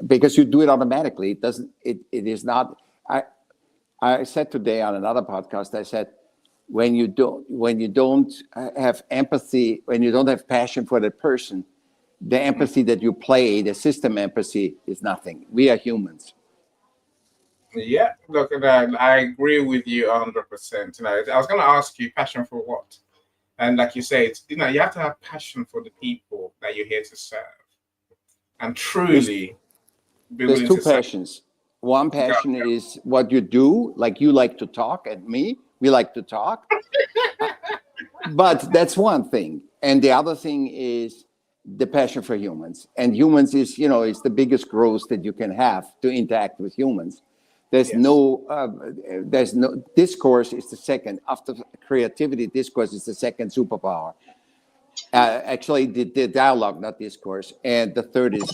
because you do it automatically. It doesn't. It is not. I said today on another podcast. I said when you don't have empathy, when you don't have passion for that person, the empathy that you play, the system empathy, is nothing. We are humans. Yeah, look, I agree with you 100%. You know, I was going to ask you, passion for what? And like you say, it's, you know, you have to have passion for the people that you're here to serve, and truly be There's willing two to serve. passions. One Go, passion is what you do, like you like to talk, and we like to talk. But that's one thing. And the other thing is the passion for humans. And humans is, is the biggest growth that you can have to interact with humans. There's Yes. no discourse is the second. After creativity, discourse is the second superpower. Actually, the dialogue, not discourse. And the third is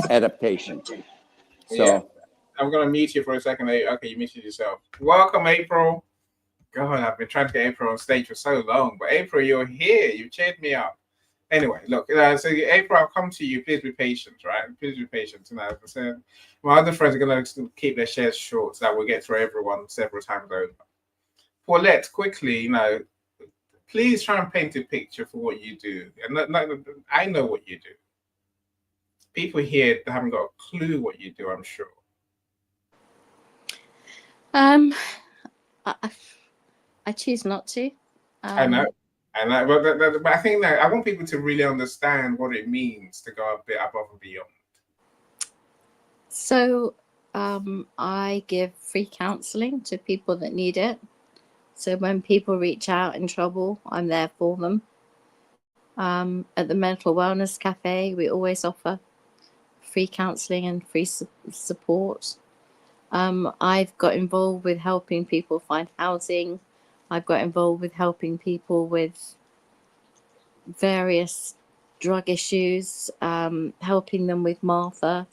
adaptation. Yeah. So I'm going to mute you for a second. Okay, you muted yourself. Welcome, April. God, I've been trying to get April on stage for so long. But April, you're here. You cheered me up. Anyway, look, so April, I'll come to you. Please be patient, right? Please be patient. And as I said, my other friends are going to keep their shares short so that we'll get through everyone several times over. Paulette, quickly, please try and paint a picture for what you do. And I know what you do. People here haven't got a clue what you do, I'm sure. I choose not to. I know. But I think that I want people to really understand what it means to go a bit above and beyond. So I give free counseling to people that need it. So when people reach out in trouble, I'm there for them. At the Mental Wellness Cafe, we always offer free counseling and free support. I've got involved with helping people find housing. I've got involved with helping people with various drug issues, helping them with Martha,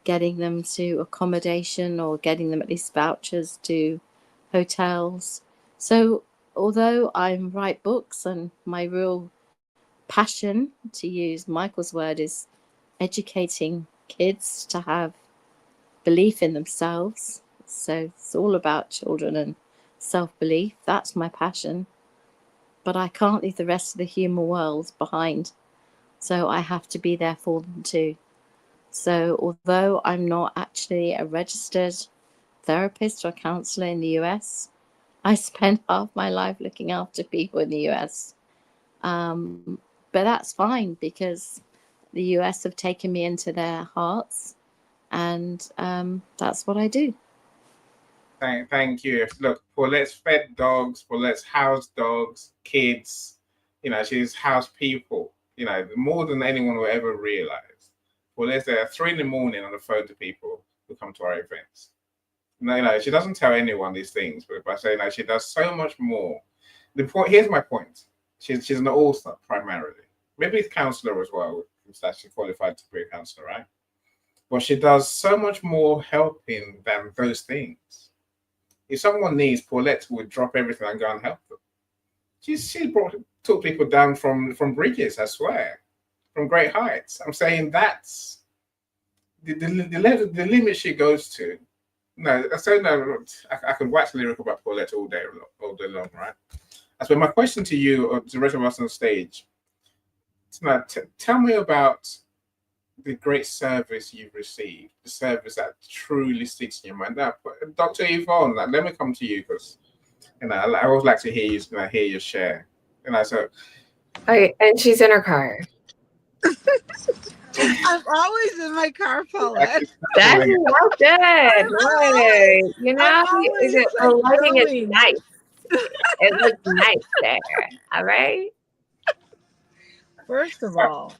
getting them to accommodation or getting them at least vouchers to hotels. So although I write books and my real passion, to use Michael's word, is educating kids to have belief in themselves. So it's all about children and self-belief. That's my passion. But I can't leave the rest of the human world behind. So I have to be there for them too. So although I'm not actually a registered therapist or counselor in the US, I spend half my life looking after people in the US. But that's fine because the US have taken me into their hearts, and that's what I do. Thank you. Look, Paulette's fed dogs, Paulette's housed dogs, kids. She's housed people. More than anyone will ever realize. Paulette's there at 3 a.m. on the phone to people who come to our events. She doesn't tell anyone these things, but by saying she does so much more. Here's my point. She's an author primarily. Maybe a counselor as well. She's actually qualified to be a counselor, right? But she does so much more helping than those things. If someone needs, Paulette would drop everything and go and help them. She took people down from bridges, I swear, from great heights. I'm saying that's the limit she goes to. No, I could wax lyrical about Paulette all day long, right? So my question to you, or to the rest of us on stage, tell me about the great service you've received, the service that truly sticks in your mind. Now, Dr. Yvonne, let me come to you because I always like to hear you, hear your share. So. And she's in her car. I'm always in my car, Paulette. That's so good. Right. The lighting is nice. It looks nice there. All right. First of all,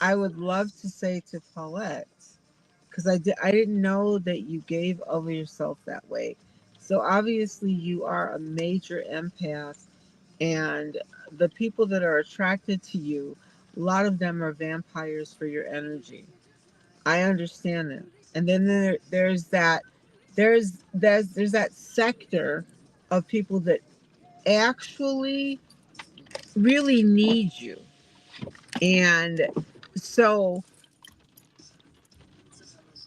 I would love to say to Paulette, because I didn't know that you gave over yourself that way. So obviously you are a major empath, and the people that are attracted to you, a lot of them are vampires for your energy. I understand that. And then there's that sector of people that actually really need you. And so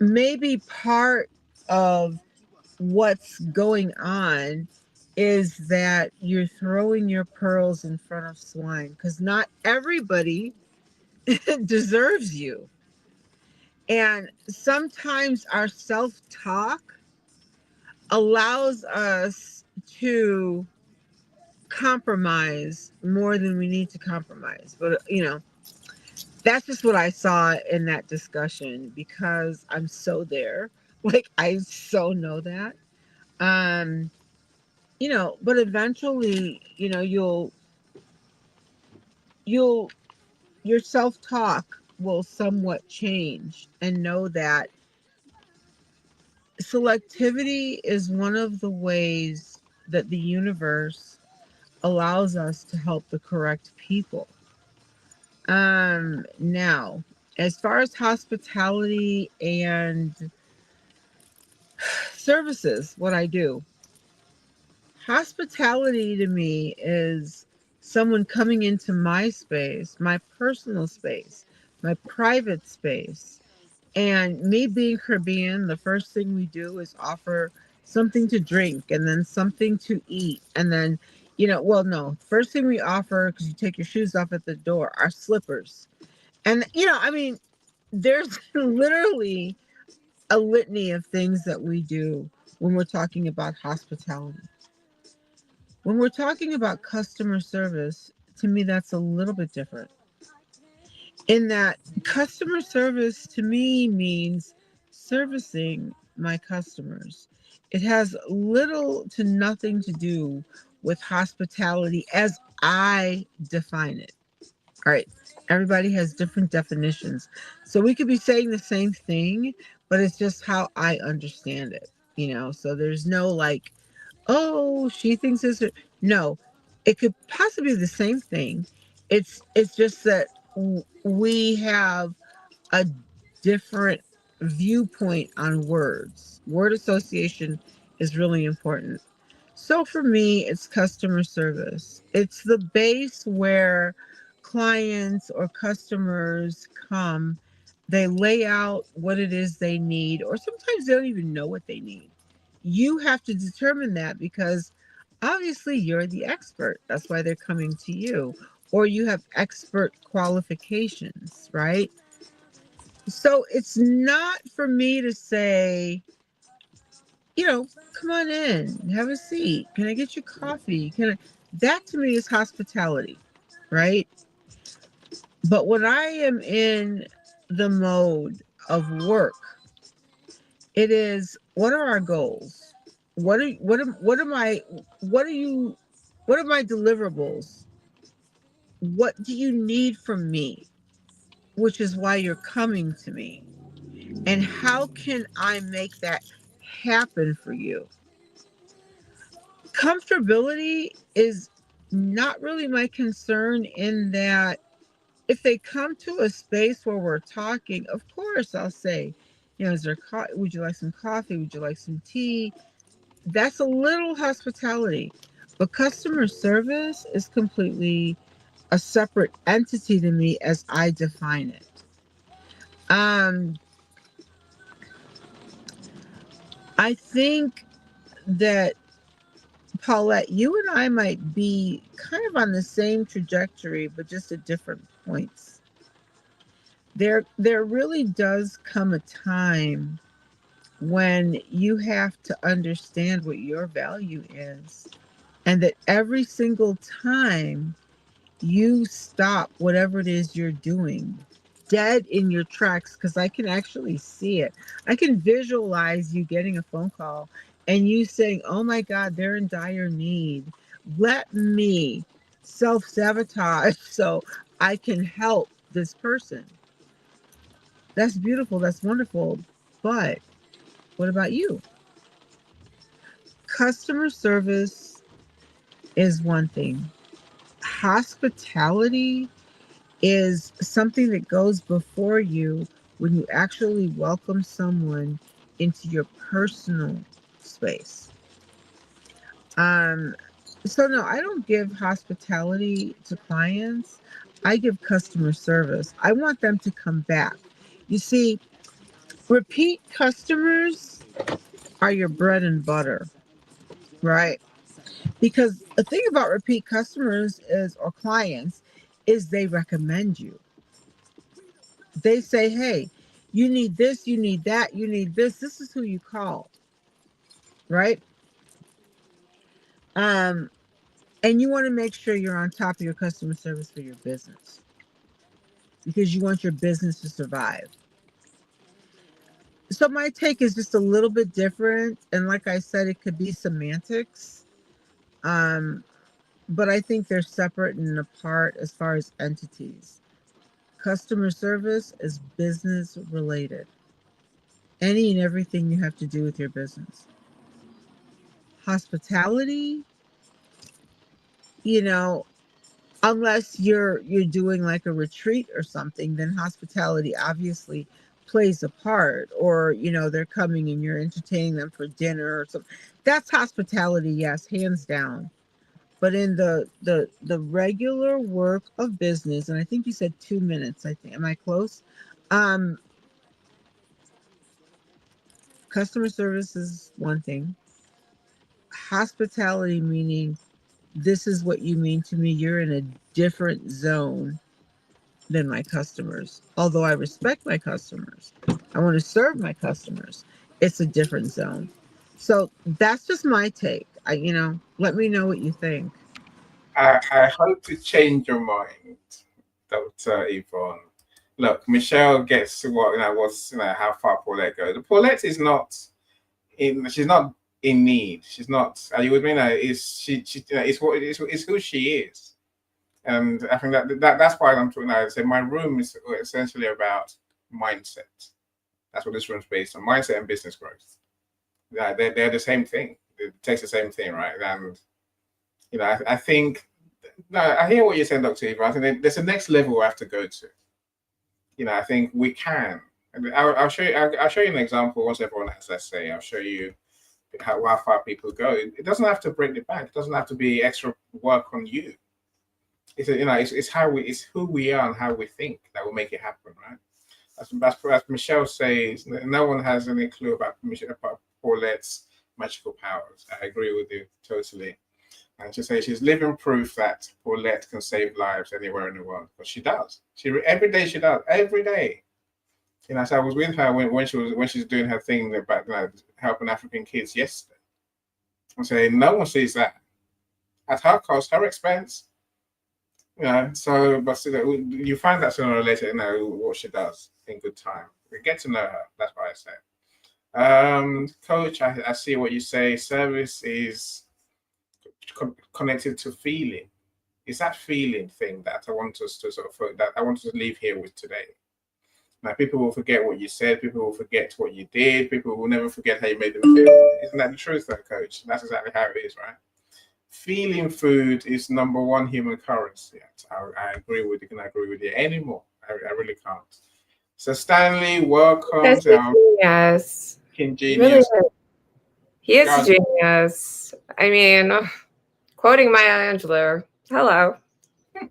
maybe part of what's going on is that you're throwing your pearls in front of swine because not everybody deserves you. And sometimes our self talk allows us to compromise more than we need to compromise. But, that's just what I saw in that discussion because I'm so there. Like, I so know that. Um, but eventually, you'll your self-talk will somewhat change and know that selectivity is one of the ways that the universe allows us to help the correct people. Now, as far as hospitality and services, what I do, hospitality to me is someone coming into my space, my personal space, my private space. And me being Caribbean, the first thing we do is offer something to drink and then something to eat. And then, well, no, first thing we offer, because you take your shoes off at the door, are slippers. And, there's literally a litany of things that we do when we're talking about hospitality. When we're talking about customer service, to me, that's a little bit different. In that customer service to me means servicing my customers. It has little to nothing to do with hospitality as I define it. All right. Everybody has different definitions. So we could be saying the same thing, but it's just how I understand it, So there's no like, oh, she thinks this. No, it could possibly be the same thing. It's just that we have a different viewpoint on words. Word association is really important. So for me, it's customer service. It's the base where clients or customers come, they lay out what it is they need, or sometimes they don't even know what they need. You have to determine that because obviously you're the expert. That's why they're coming to you. Or you have expert qualifications, right? So it's not for me to say, come on in, have a seat. Can I get you coffee? That to me is hospitality, right? But when I am in the mode of work, it is what are our goals? What are my deliverables? What do you need from me? Which is why you're coming to me. And how can I make that happen for you? Comfortability is not really my concern in that if they come to a space where we're talking, of course I'll say, would you like some coffee? Would you like some tea? That's a little hospitality. But customer service is completely a separate entity to me as I define it. I think that Paulette, you and I might be kind of on the same trajectory, but just at different points. There really does come a time when you have to understand what your value is, and that every single time you stop whatever it is you're doing dead in your tracks, because I can actually see it. I can visualize you getting a phone call and you saying, oh my God, they're in dire need. Let me self-sabotage so I can help this person. That's beautiful. That's wonderful. But what about you? Customer service is one thing. Hospitality is something that goes before you when you actually welcome someone into your personal space. So no, I don't give hospitality to clients. I give customer service. I want them to come back. You see, Repeat customers are your bread and butter, right? Because the thing about repeat customers is, or clients, is they recommend you. They say, hey, you need this, you need that, you need this. This is who you call, right? And you want to make sure you're on top of your customer service for your business because you want your business to survive. So my take is just a little bit different. And like I said, it could be semantics. But I think they're separate and apart as far as entities. Customer service is business related. Any and everything you have to do with your business. Hospitality, you know, unless you're doing like a retreat or something, then hospitality obviously plays a part. Or, you know, they're coming and you're entertaining them for dinner or something. That's hospitality, yes, hands down. But in the regular work of business, and I think you said 2 minutes, I think, am I close? Customer service is one thing. Hospitality meaning this is what you mean to me. You're in a different zone than my customers. Although I respect my customers, I want to serve my customers. It's a different zone. So that's just my take. Let me know what you think. I hope to change your mind, Dr. Yvonne. Look, Michelle gets how far Paulette goes. Paulette is not she's not in need. She's not. Are you with me? No, it's what it is. It's who she is, and I think that's why I'm talking now. So my room is essentially about mindset. That's what this room's based on: mindset and business growth. Yeah, they're the same thing. It takes the same thing, right? And I think. No, I hear what you're saying, Dr. Eva. I think there's a next level we have to go to. I think we can. And I'll show you. I'll show you an example once everyone has their say. I'll show you how far people go. It doesn't have to break the bank. It doesn't have to be extra work on you. It's who we are and how we think that will make it happen, right? As Michelle says, no one has any clue about Paulette's magical powers. I agree with you totally. And she says she's living proof that Paulette can save lives anywhere in the world. But she does. Every day she does. Every day. So I was with her when she's doing her thing about helping African kids yesterday. I'm saying no one sees that at her cost, her expense. So but you find that sooner or later, what she does in good time. We get to know her. That's what I say. Coach, I see what you say. Service is connected to feeling. It's that feeling thing that I want us to leave here with today. Now, people will forget what you said. People will forget what you did. People will never forget how you made them feel. Isn't that the truth, though, Coach? That's exactly how it is, right? Feeling food is number one human currency. I agree with you. Can I agree with you anymore? I really can't. So, Stanley, welcome. Yes. Genius. Really, he is a genius. I mean, quoting Maya Angelou. Hello.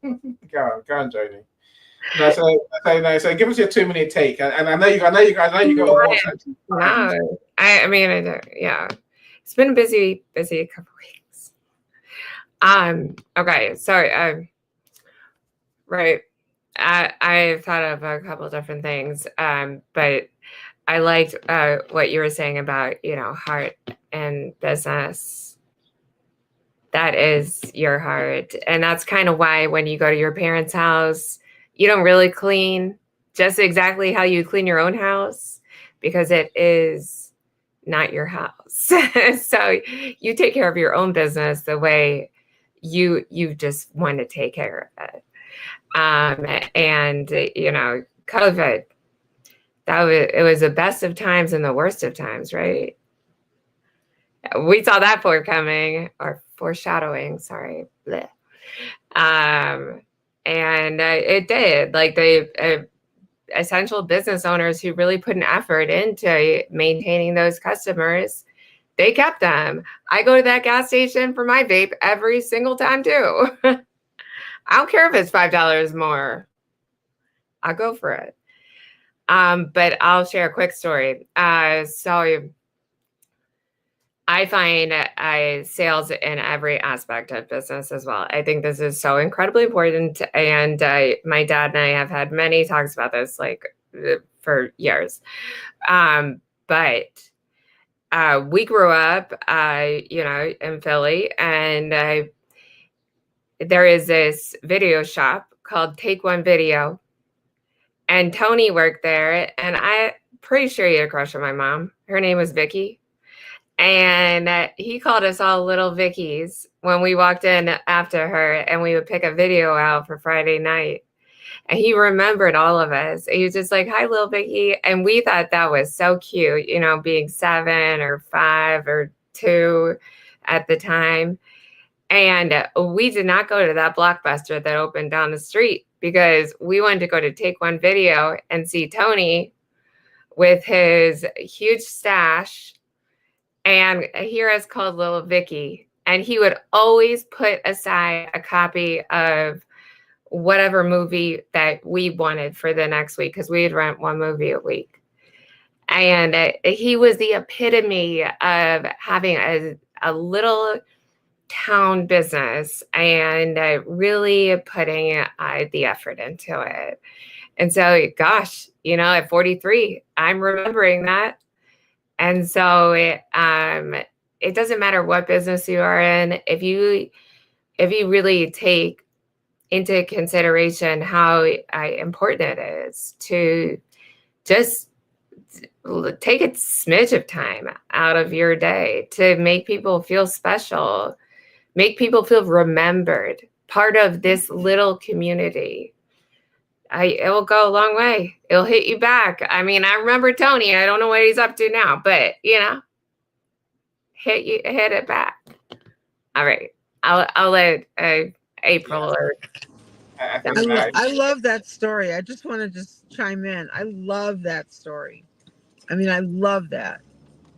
Go on, Joni. So give us your 2-minute take, and I know you got more. No, I mean, yeah, it's been a busy couple weeks. Okay, sorry. Right. I've thought of a couple different things, but I liked what you were saying about heart and business. That is your heart, and that's kind of why when you go to your parents' house, you don't really clean just exactly how you clean your own house, because it is not your house. So you take care of your own business the way you just want to take care of it. And COVID, it was the best of times and the worst of times, right? We saw that foreshadowing. Sorry. Bleh. And it did. Like the essential business owners who really put an effort into maintaining those customers, they kept them. I go to that gas station for my vape every single time too. I don't care if it's $5 more. I'll go for it. But I'll share a quick story. So I find sales in every aspect of business as well. I think this is so incredibly important. And my dad and I have had many talks about this, like for years. But we grew up, in Philly, and there is this video shop called Take One Video. And Tony worked there, and I'm pretty sure he had a crush on my mom. Her name was Vicky. And he called us all little Vickies when we walked in after her, and we would pick a video out for Friday night. And he remembered all of us. He was just like, "Hi, little Vicky." And we thought that was so cute, being 7 or 5 or 2 at the time. And we did not go to that Blockbuster that opened down the street because we wanted to go to Take One Video and see Tony with his huge stash and hear us called Little Vicky. And he would always put aside a copy of whatever movie that we wanted for the next week, because we'd rent one movie a week. And he was the epitome of having a little town business and really putting the effort into it. And so, gosh, at 43, I'm remembering that. And so it doesn't matter what business you are in. If you really take into consideration how important it is to just take a smidge of time out of your day to make people feel special, make people feel remembered, part of this little community. It will go a long way. It'll hit you back. I mean, I remember Tony. I don't know what he's up to now, but hit it back. All right, I'll let April or. I love that story. I just want to chime in. I love that story. I mean, I love that.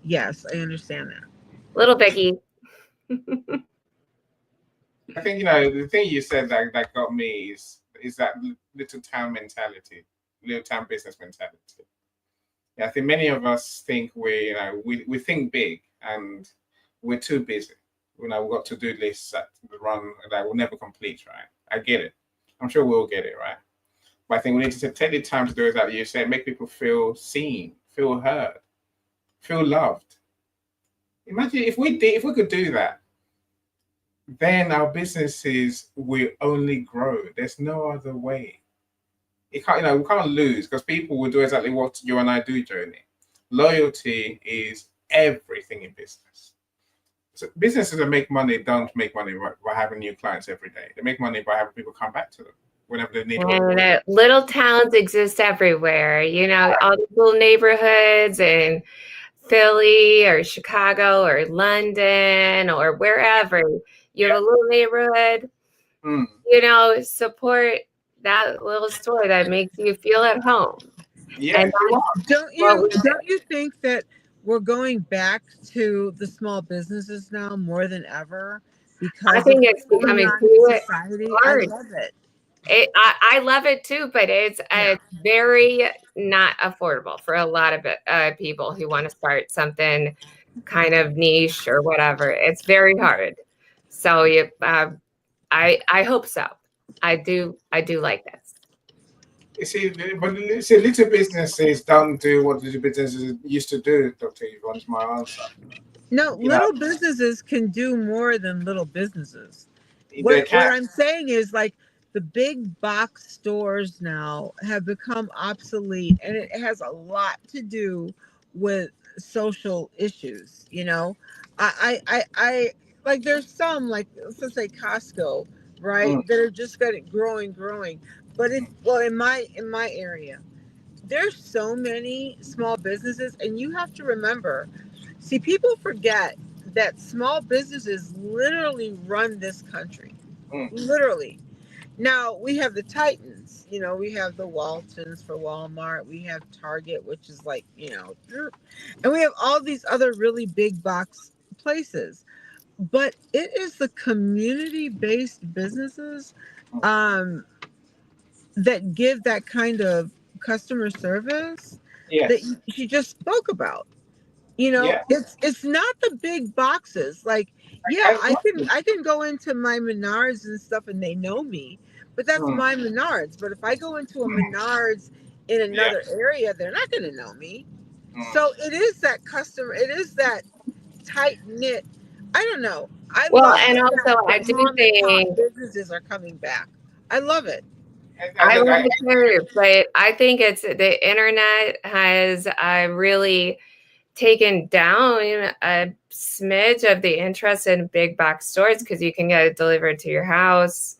Yes, I understand that. Little Becky. I think the thing you said that got me is that little town mentality, little town business mentality. Yeah, I think many of us think we think big and we're too busy. We've got to-do lists that run that will never complete, right? I get it. I'm sure we'll get it, right? But I think we need to take the time to do it, that you said, make people feel seen, feel heard, feel loved. Imagine if we could do that, then our businesses will only grow. There's no other way. We can't lose, because people will do exactly what you and I do, Joni. Loyalty is everything in business. So businesses that make money don't make money by having new clients every day. They make money by having people come back to them whenever they need. And little towns exist everywhere. All the little neighborhoods in Philly or Chicago or London or wherever. You have a little neighborhood, support that little store that makes you feel at home. Yeah. And don't you think that we're going back to the small businesses now more than ever? Because I think it's becoming too hard. I love it. I love it too, but it's very not affordable for a lot of people who want to start something kind of niche or whatever. It's very hard. So I hope so. I do like this. You see, but little businesses don't do what little businesses used to do, Dr. Yvonne, is my answer. No, little businesses can do more than little businesses. What I'm saying is, like, the big box stores now have become obsolete, and it has a lot to do with social issues. I like, there's some, like, let's say Costco, right, that are just growing. But in my area, there's so many small businesses, and you have to remember, see, people forget that small businesses literally run this country. Literally. Now, we have the Titans, we have the Waltons for Walmart, we have Target, which is like, and we have all these other really big box places. But it is the community-based businesses that give that kind of customer service that Yes. she just spoke about. You know, Yeah. it's not the big boxes. Like, yeah, Exactly. I can go into my Menards and stuff and they know me, but that's Mm, my Menards. But if I go into a Menards in yeah. another area, they're not going to know me. Mm. So it is that customer. It is that tight knit. I don't know. I Well, love and the also fact I that do mom and pop think businesses are coming back. I love it. I Look, love it too, but I think it's the internet has really taken down a smidge of the interest in big box stores because you can get it delivered to your house.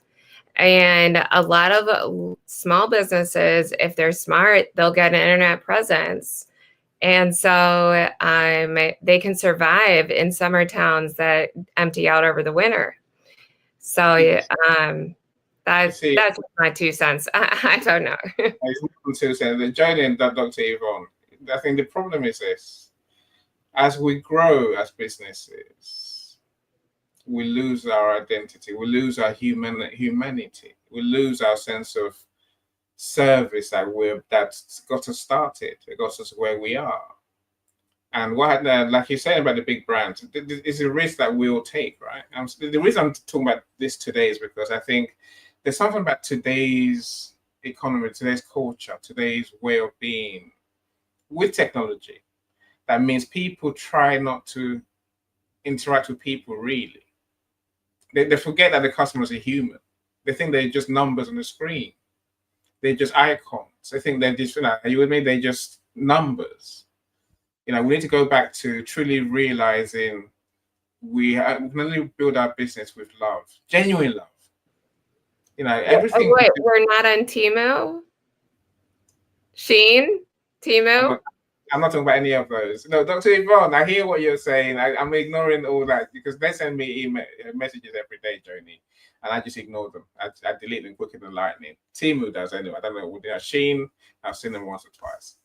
And a lot of small businesses, if they're smart, they'll get an internet presence. And so they can survive in summer towns that empty out over the winter. So you see, that's my 2 cents. I don't know. it's not too sad. The Jodie and Dr. Yvonne, I think the problem is this: as we grow as businesses, we lose our identity, we lose our humanity, we lose our sense of service that's got us started, it got us where we are. And what, like you said about the big brands, it's a risk that we all take, right? The reason I'm talking about this today is because I think there's something about today's economy, today's culture, today's way of being with technology that means people try not to interact with people really. They forget that the customers are human. They think they're just numbers on the screen. They're just icons. They think they're just, are you with me? They're just numbers. We need to go back to truly realizing we can only build our business with love, genuine love. Everything. Wait, we're not on Temu? Shein? Temu? I'm not talking about any of those. No, Dr. Yvonne, I hear what you're saying. I'm ignoring all that because they send me messages every day, Joni, and I just ignore them. I delete them quicker than lightning. Temu does anyway. I don't know. Shein, I've seen them once or twice.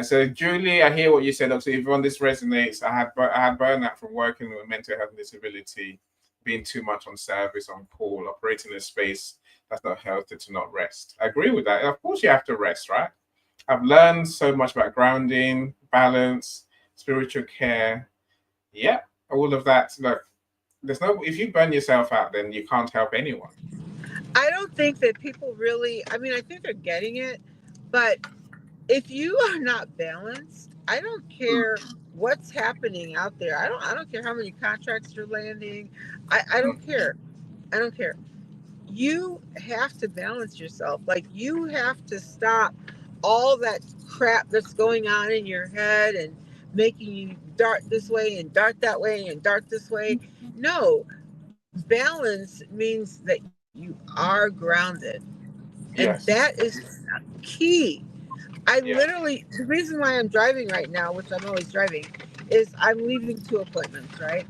So Julie, I hear what you said. Dr. Yvonne, this resonates. I had burnout from working with mental health and disability, being too much on service, on call, operating in a space that's not healthy to not rest. I agree with that. Of course, you have to rest, right? I've learned so much about grounding, balance, spiritual care. Yeah, all of that. Look, if you burn yourself out, then you can't help anyone. I don't think that people really, I mean, I think they're getting it, but if you are not balanced, I don't care what's happening out there. I don't care how many contracts you're landing. I don't care. I don't care. You have to balance yourself. Like, you have to stop all that crap that's going on in your head and making you dart this way and dart that way and dart this way. No, balance means that you are grounded. And Yes. that is key. I Yeah. literally, the reason why I'm driving right now, which I'm always driving, is I'm leaving 2 appointments, right?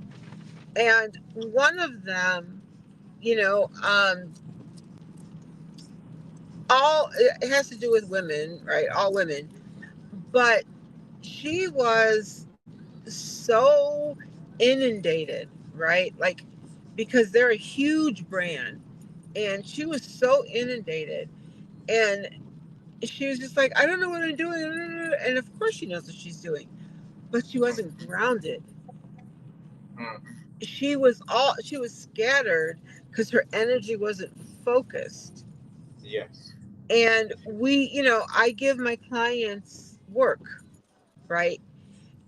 And one of them, you know, all it has to do with women, right? All women. But she was so inundated, right? Like, because they're a huge brand, and she was so inundated, and she was just like, I don't know what I'm doing, and of course she knows what she's doing, but she wasn't grounded. Mm. She was scattered because her energy wasn't focused. Yes. And I give my clients work, right?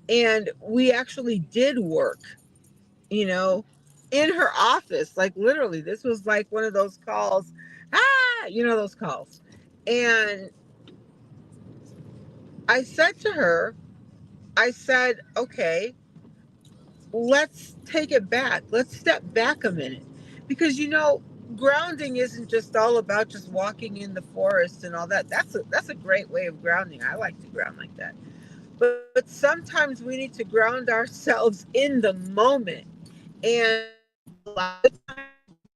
And we actually did work, you know, in her office. Like, literally, this was like one of those calls, those calls. And I said to her, okay, let's take it back. Let's step back a minute. Because, grounding isn't just all about just walking in the forest and all that. That's a great way of grounding. I like to ground like that. But sometimes we need to ground ourselves in the moment. And a lot of times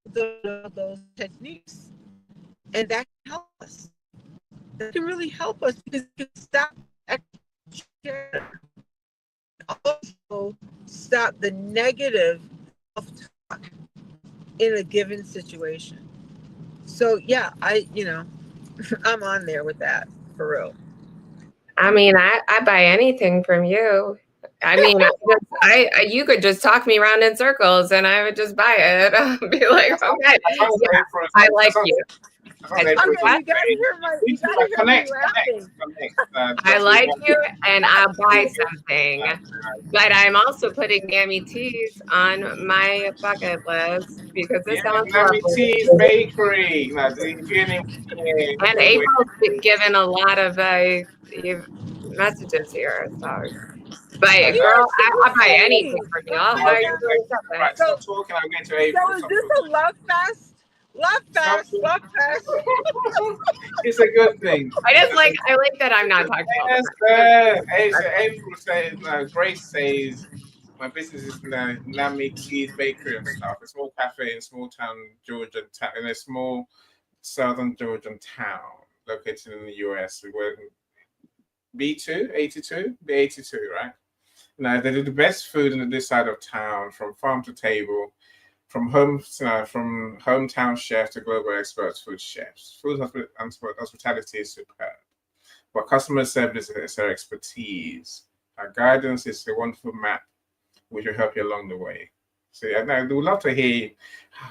we don't know those techniques. And that can help us. That can really help us because it can stop also stop the negative self-talk in a given situation. So yeah, I'm on there with that. For real. I mean, I buy anything from you. I mean, you could just talk me around in circles and I would just buy it. I'd be like, okay, yeah, I like you. Okay, you gotta hear me laughing. I like you and I'll buy something. But I'm also putting Gammy Teas on my bucket list because this sounds Gammy lovely. Teas Bakery. Now, if you're in And April's given a lot of messages here. So, but girl, I'll buy anything from you. I'll buy you something. Right, stop talking. I'm going to April. So is this a love fest? Love fest. It's a good thing. I like that I'm not talking about April says, Grace says, my business is Nami Teas Bakery and stuff. A small cafe in small town Georgia, in a small southern Georgian town located in the US. We were B2, 82, B82, right? Now they do the best food in this side of town, from farm to table, from hometown chefs to global experts, food chefs. Food hospitality is superb. But customer service is their expertise. Our guidance is a wonderful map which will help you along the way. So yeah, I would love to hear you.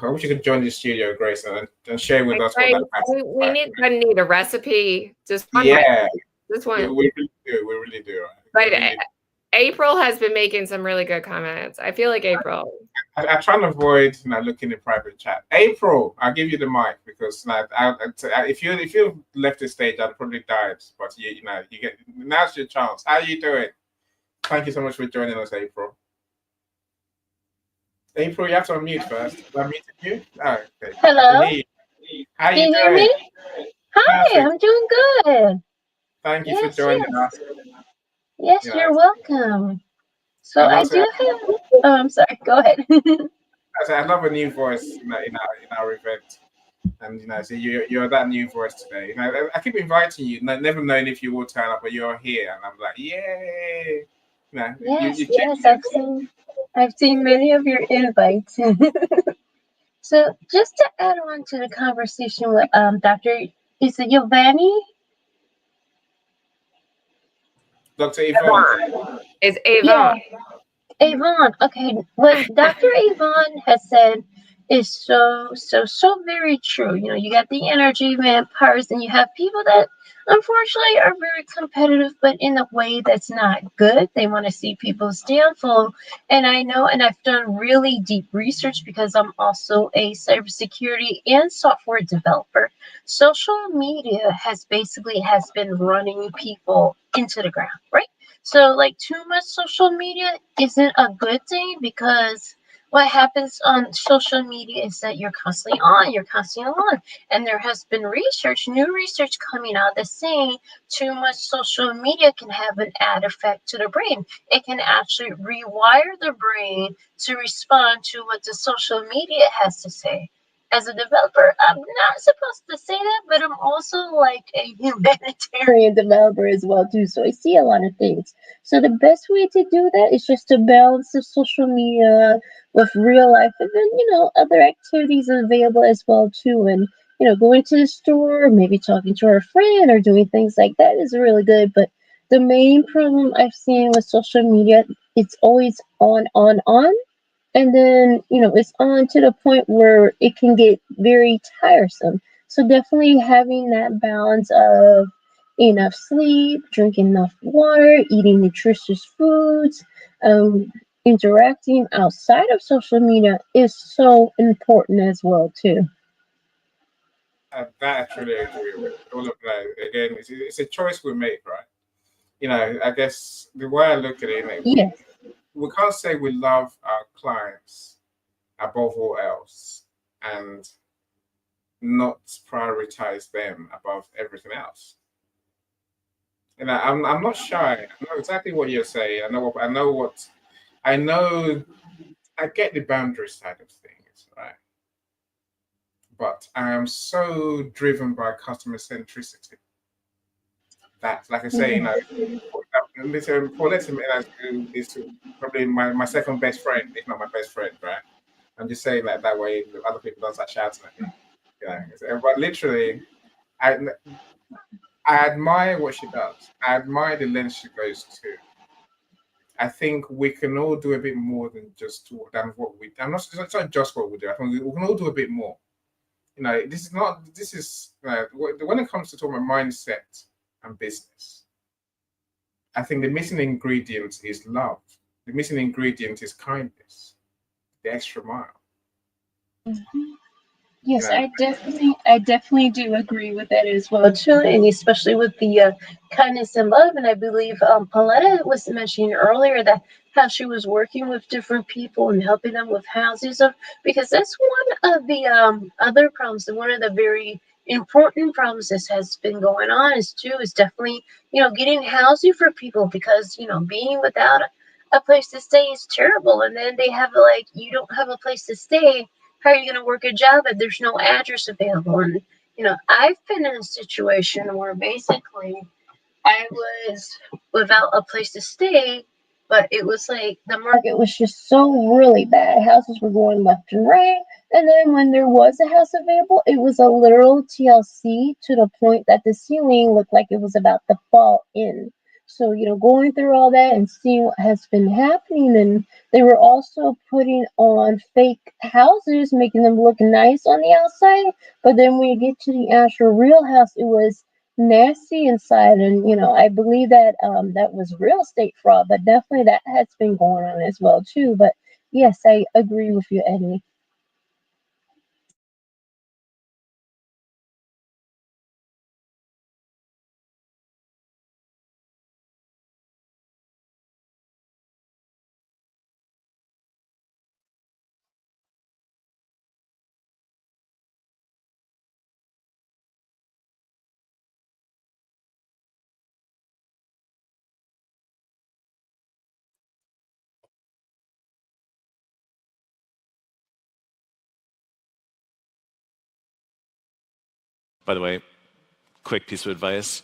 I wish you could join the studio, Grace, and share with us what that we need a recipe. Just one. Yeah. Just one. Yeah, we really do. But April has been making some really good comments. I feel like April. I try to avoid looking in private chat. April, I'll give you the mic because if you left the stage, I'd probably died. But you get, now's your chance. How are you doing? Thank you so much for joining us, April. April, you have to unmute first. I'm muting you. Oh, okay. Hello. How are Can you you hear doing? me? Hi, I'm doing good. Thank you for joining us. Yes, you're welcome. So I do have. Oh, I'm sorry. Go ahead. I love a new voice in our event, and so you're that new voice today. I keep inviting you, never knowing if you will turn up, but you're here, and I'm like, yay! Yes, I've seen many of your invites. So just to add on to the conversation with Dr. Is it Giovanni? Dr. Yvonne. It's Avon. Yeah. Avon. Okay, what Dr. Avon has said is so very true. You got the energy vampires, and you have people that unfortunately are very competitive, but in a way that's not good. They want to see people's downfall. And I know, and I've done really deep research because I'm also a cybersecurity and software developer. Social media has been running people into the ground, right? So, like, too much social media isn't a good thing because what happens on social media is that you're constantly on. And there has been new research coming out that's saying too much social media can have an ad effect to the brain. It can actually rewire the brain to respond to what the social media has to say. As a developer, I'm not supposed to say that, but I'm also like a humanitarian developer as well too. So I see a lot of things. So the best way to do that is just to balance the social media with real life, and then other activities available as well too. And going to the store, maybe talking to our friend or doing things like that is really good. But the main problem I've seen with social media, it's always on, and then it's on to the point where it can get very tiresome. So definitely having that balance of enough sleep, drinking enough water, eating nutritious foods, interacting outside of social media is so important as well too. That I truly agree with. All of that. Again, it's a choice we make, right? I guess the way I look at it, Yes. we can't say we love our clients above all else and not prioritize them above everything else. And I'm not shy. I know exactly what you're saying. I get the boundary side of things, right? But I am so driven by customer centricity that, like I say, Paulette is probably my second best friend, if not my best friend, right? I'm just saying that way other people don't start shouting at me. But literally, I admire what she does. I admire the length she goes to. I think we can all do a bit more than what we. It's not just what we do. I think we can all do a bit more. This is when it comes to talking about mindset and business. I think the missing ingredient is love. The missing ingredient is kindness. The extra mile. Yes, I definitely do agree with that as well too, and especially with the kindness and love. And I believe Pauletta was mentioning earlier that how she was working with different people and helping them with houses, because that's one of the other problems, and one of the very important problems that has been going on is definitely getting housing for people, because being without a place to stay is terrible, and then they have like you don't have a place to stay. How are you going to work a job if there's no address available? And, I've been in a situation where basically I was without a place to stay, but it was like the market was just so really bad. Houses were going left and right. And then when there was a house available, it was a literal TLC to the point that the ceiling looked like it was about to fall in. So, going through all that and seeing what has been happening, and they were also putting on fake houses, making them look nice on the outside. But then when you get to the actual real house, it was nasty inside. And I believe that that was real estate fraud, but definitely that has been going on as well too. But yes, I agree with you, Eddie. By the way, quick piece of advice.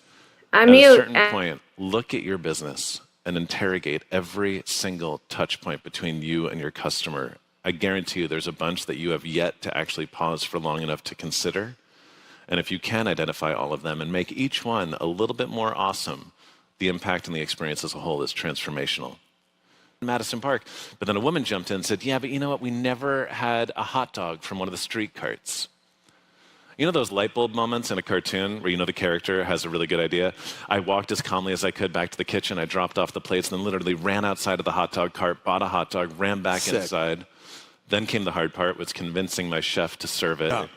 I'm At a mute. certain point, look at your business and interrogate every single touch point between you and your customer. I guarantee you there's a bunch that you have yet to actually pause for long enough to consider. And if you can identify all of them and make each one a little bit more awesome, the impact and the experience as a whole is transformational. Madison Park, but then a woman jumped in and said, yeah, but you know what? We never had a hot dog from one of the street carts. You know those light bulb moments in a cartoon where the character has a really good idea? I walked as calmly as I could back to the kitchen. I dropped off the plates and then literally ran outside of the hot dog cart, bought a hot dog, ran back inside. Then came the hard part, was convincing my chef to serve it. Oh.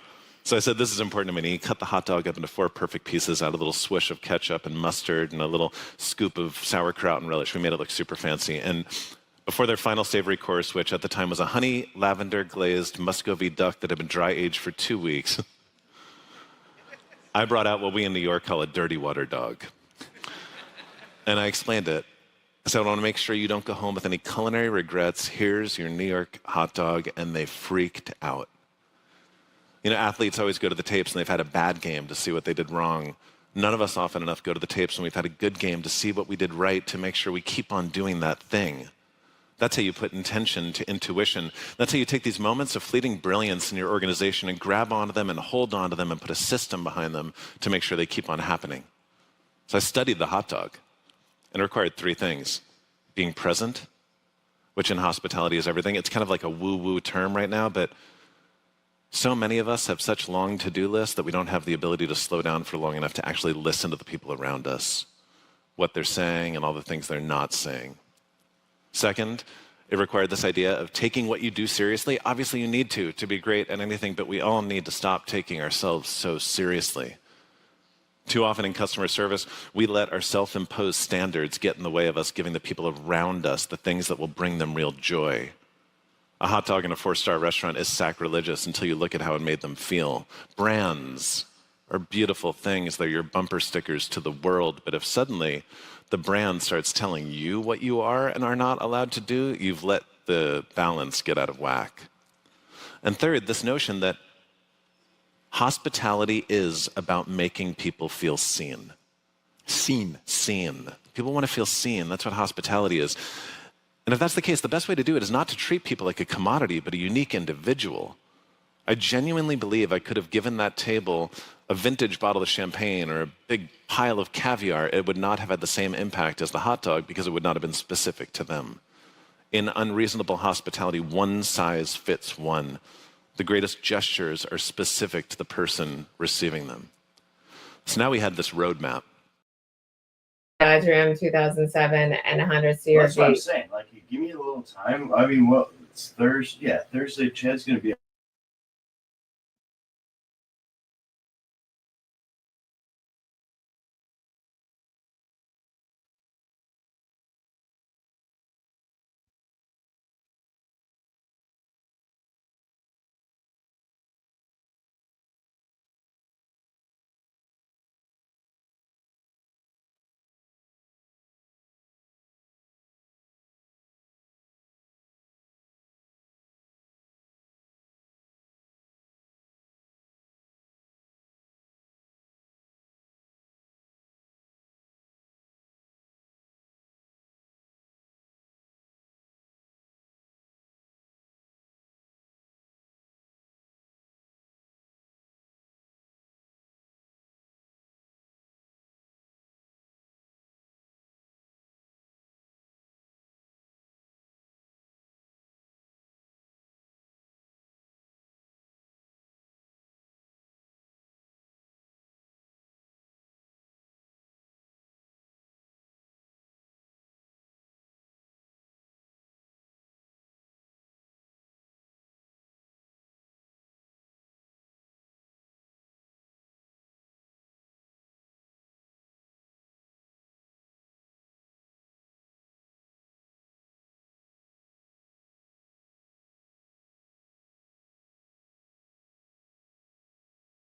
So I said, this is important to me. And he cut the hot dog up into 4 perfect pieces, added a little swish of ketchup and mustard and a little scoop of sauerkraut and relish. We made it look super fancy. And before their final savory course, which at the time was a honey lavender glazed Muscovy duck that had been dry aged for 2 weeks, I brought out what we in New York call a dirty water dog. And I explained it. I said, I want to make sure you don't go home with any culinary regrets. Here's your New York hot dog. And they freaked out. Athletes always go to the tapes and they've had a bad game to see what they did wrong. None of us often enough go to the tapes when we've had a good game to see what we did right, to make sure we keep on doing that thing. That's how you put intention to intuition. That's how you take these moments of fleeting brilliance in your organization and grab onto them and hold onto them and put a system behind them to make sure they keep on happening. So I studied the hot dog, and it required 3 things. Being present, which in hospitality is everything. It's kind of like a woo-woo term right now, but so many of us have such long to-do lists that we don't have the ability to slow down for long enough to actually listen to the people around us, what they're saying and all the things they're not saying. Second, it required this idea of taking what you do seriously. Obviously, you need to be great at anything, but we all need to stop taking ourselves so seriously. Too often in customer service, we let our self-imposed standards get in the way of us giving the people around us the things that will bring them real joy. A hot dog in a 4-star restaurant is sacrilegious until you look at how it made them feel. Brands are beautiful things. They're your bumper stickers to the world. But if suddenly the brand starts telling you what you are and are not allowed to do, you've let the balance get out of whack. And third, this notion that hospitality is about making people feel seen. Seen. People want to feel seen. That's what hospitality is. And if that's the case, the best way to do it is not to treat people like a commodity, but a unique individual. I genuinely believe I could have given that table a vintage bottle of champagne or a big pile of caviar, it would not have had the same impact as the hot dog because it would not have been specific to them. In unreasonable hospitality, one size fits one. The greatest gestures are specific to the person receiving them. So now we had this roadmap. Livestream 2007 and 100 CRV. Well, that's what I'm saying. Like, you give me a little time. I mean, well, it's Thursday. Yeah, Thursday. Chad's going to be.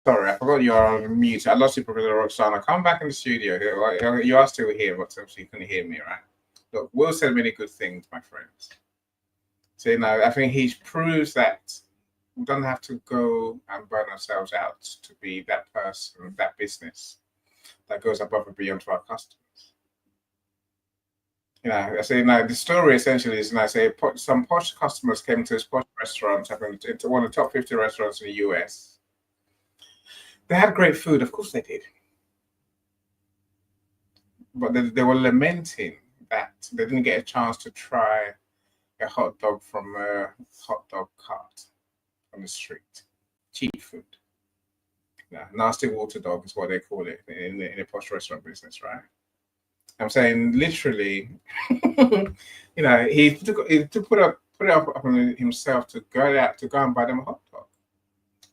Sorry, I forgot you're on mute. I lost you, Professor Roxana. Come back in the studio. You are still here, but obviously you couldn't hear me, right? Look, Will said many good things, my friends. So, you know, I think he proves that we don't have to go and burn ourselves out to be that person, that business that goes above and beyond to our customers. You know, I say now the story essentially is, and I say some posh customers came to this posh restaurant, I think it's one of the top 50 restaurants in the US. They had great food, of course they did. But they were lamenting that they didn't get a chance to try a hot dog from a hot dog cart on the street. Cheap food. Yeah, nasty water dog is what they call it in the posh restaurant business, right? I'm saying literally, you know, he put it up on himself to go and buy them a hot dog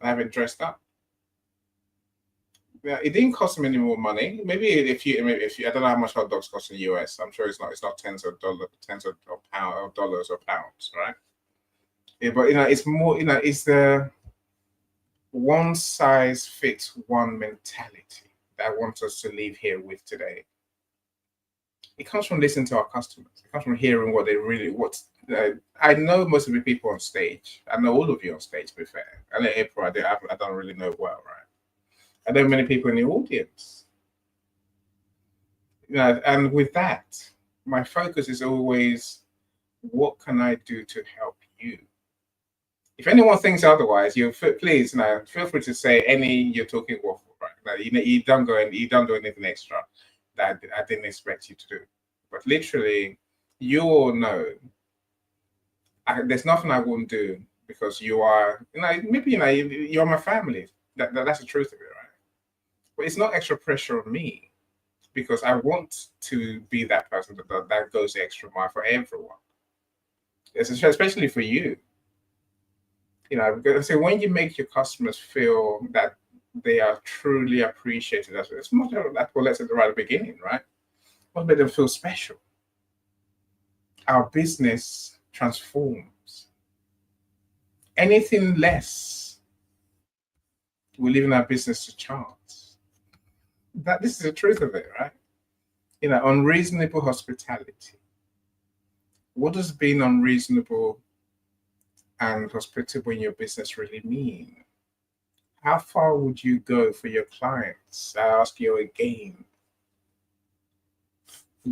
and have it dressed up. Yeah, it didn't cost him any more money. Maybe if you, I don't know how much hot dogs cost in the US. I'm sure it's not tens of dollars or pounds, right? Yeah, but you know, it's more. You know, it's the one size fits one mentality that I want us to leave here with today. It comes from listening to our customers. It comes from hearing what they really I know most of the people on stage. I know all of you on stage. To be fair, I know April. I don't really know well, right? I know many people in the audience. You know, and with that, my focus is always, what can I do to help you? If anyone thinks otherwise, please, feel free to say you're talking waffle, right? Now, you don't do anything extra that I didn't expect you to do. But literally, you all know there's nothing I wouldn't do because you are, maybe you're my family. That's the truth of it, right? But it's not extra pressure on me because I want to be that person that goes the extra mile for everyone. Especially for you. You know, because I say when you make your customers feel that they are truly appreciated, it's much like what let's say right at the beginning, right? What made them feel special? Our business transforms. Anything less, we're leaving our business to chance. This is the truth of it, right? You know, unreasonable hospitality. What does being unreasonable and hospitable in your business really mean? How far would you go for your clients? I ask you again.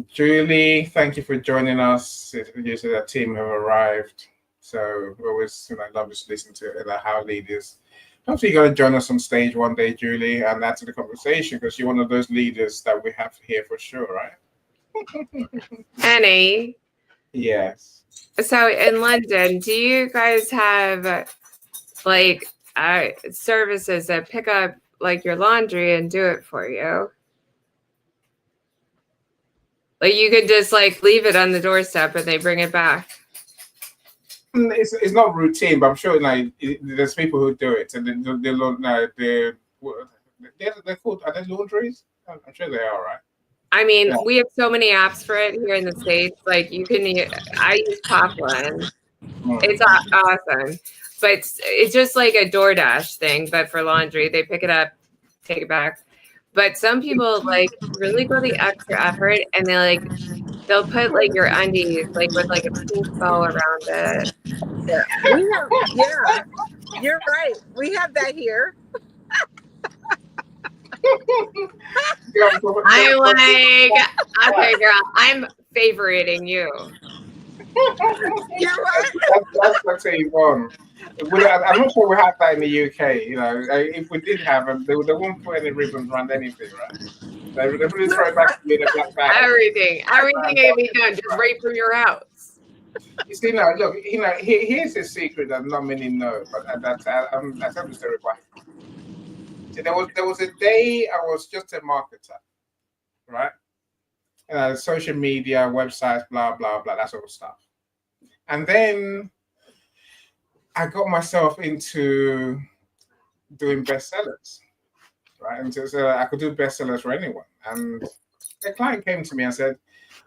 Julie, thank you for joining us. You said our team have arrived. So always, I love just listening to how leaders Hopefully, you're going to join us on stage one day, Julie, and add to the conversation because you're one of those leaders that we have here for sure, right? Annie, Yes. so in London, do you guys have like services that pick up like your laundry and do it for you? Like you could just like leave it on the doorstep and they bring it back. It's not routine, but I'm sure there's people who do it, and they're called, are they laundries? I'm sure they are, right? I mean, Yeah. we have so many apps for it here in the States. Like you can, I use Poplin. It's awesome, but it's just like a DoorDash thing, but for laundry. They pick it up, take it back. But some people like really go the extra effort, and they'll put like your undies like with like a pink bow around it. Yeah, you're right. We have that here. I'm like, okay, girl, I'm favoriting you. You're right. That's Yvonne. I'm not sure we have that in the UK. You know, if we did have them, they won't put any ribbons around anything, right? They really throw it back to you in a black bag. Everything can be done just right from your house. You see, now look, here's a secret that not many know, but I tell this to everybody. See, there was a day I was just a marketer, right? Social media, websites, blah blah blah, that sort of stuff. And then I got myself into doing bestsellers, right? And so I could do bestsellers for anyone. And a client came to me and said,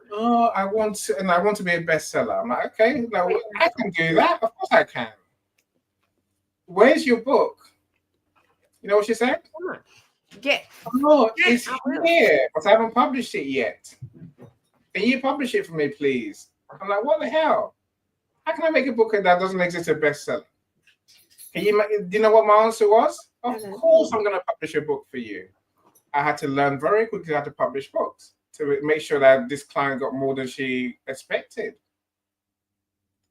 "Oh, I want to be a bestseller." I'm like, "Okay, now I can do that. Of course I can. Where's your book?" You know what she said? Yeah. "Oh, it's here, but I haven't published it yet. Can you publish it for me, please?" I'm like, "What the hell? How can I make a book that doesn't exist a bestseller?" Do you know what my answer was? Of course I'm going to publish a book for you. I had to learn very quickly how to publish books to make sure that this client got more than she expected.